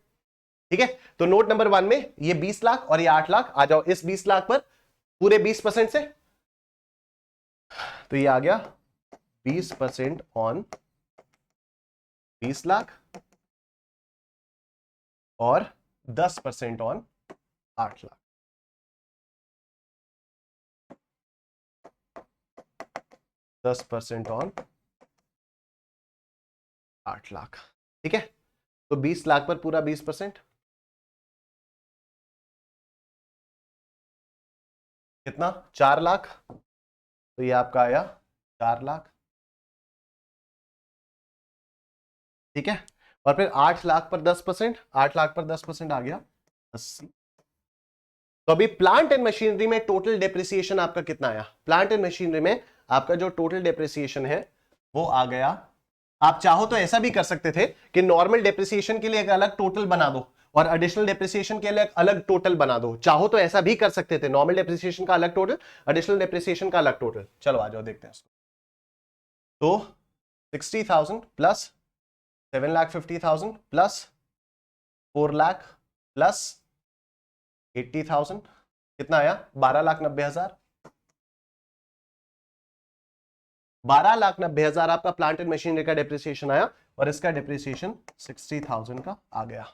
ठीक है, तो नोट नंबर 1 में ये 20 लाख और ये 8 लाख, आ जाओ इस 20 लाख पर पूरे 20% से, तो ये आ गया 20% ऑन 20 लाख और 10% ऑन 8 लाख। 10% ऑन 8 लाख। ठीक है, तो 20 लाख पर पूरा 20%, कितना 4 लाख, तो ये आपका आया 4 लाख। ठीक है, और फिर 8 लाख पर 10%, 8 लाख पर 10% आ गया 80। तो अभी प्लांट एंड मशीनरी में टोटल डेप्रिसिएशन आपका कितना आया? प्लांट एंड मशीनरी में आपका जो टोटल डेप्रिसिएशन है वो आ गया, आप चाहो तो ऐसा भी कर सकते थे कि नॉर्मल डेप्रिसिएशन के लिए एक अलग टोटल बना दो और एडिशनल डेप्रिसिएशन के लिए एक अलग टोटल बना दो, चाहो तो ऐसा भी कर सकते थे, नॉर्मल डेप्रिसिएशन का अलग टोटल, एडिशनल डेप्रिसिएशन का अलग टोटल। चलो आ जाओ देखते हैं इसको। तो 60,000 प्लस 7,50,000 प्लस 4 लाख प्लस 80,000 कितना आया? 12,90,000। 12,90,000 आपका प्लांट एंड मशीनरी का डेप्रिसिएशन आया और इसका डेप्रिसिएशन 60,000 का आ गया।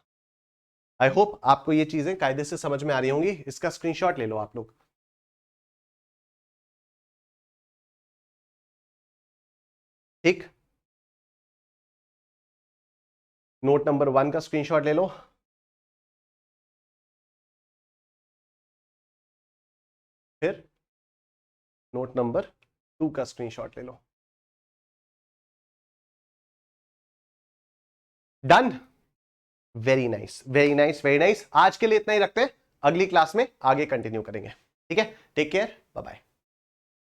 आई होप आपको ये चीजें कायदे से समझ में आ रही होंगी। इसका स्क्रीनशॉट ले लो आप लोग। ठीक, नोट नंबर 1 का स्क्रीनशॉट ले लो, फिर नोट नंबर 2 का स्क्रीनशॉट ले लो। Done, very nice very nice very nice. आज के लिए इतना ही रखते हैं, अगली क्लास में आगे कंटिन्यू करेंगे। ठीक है, टेक केयर, बाय बाय।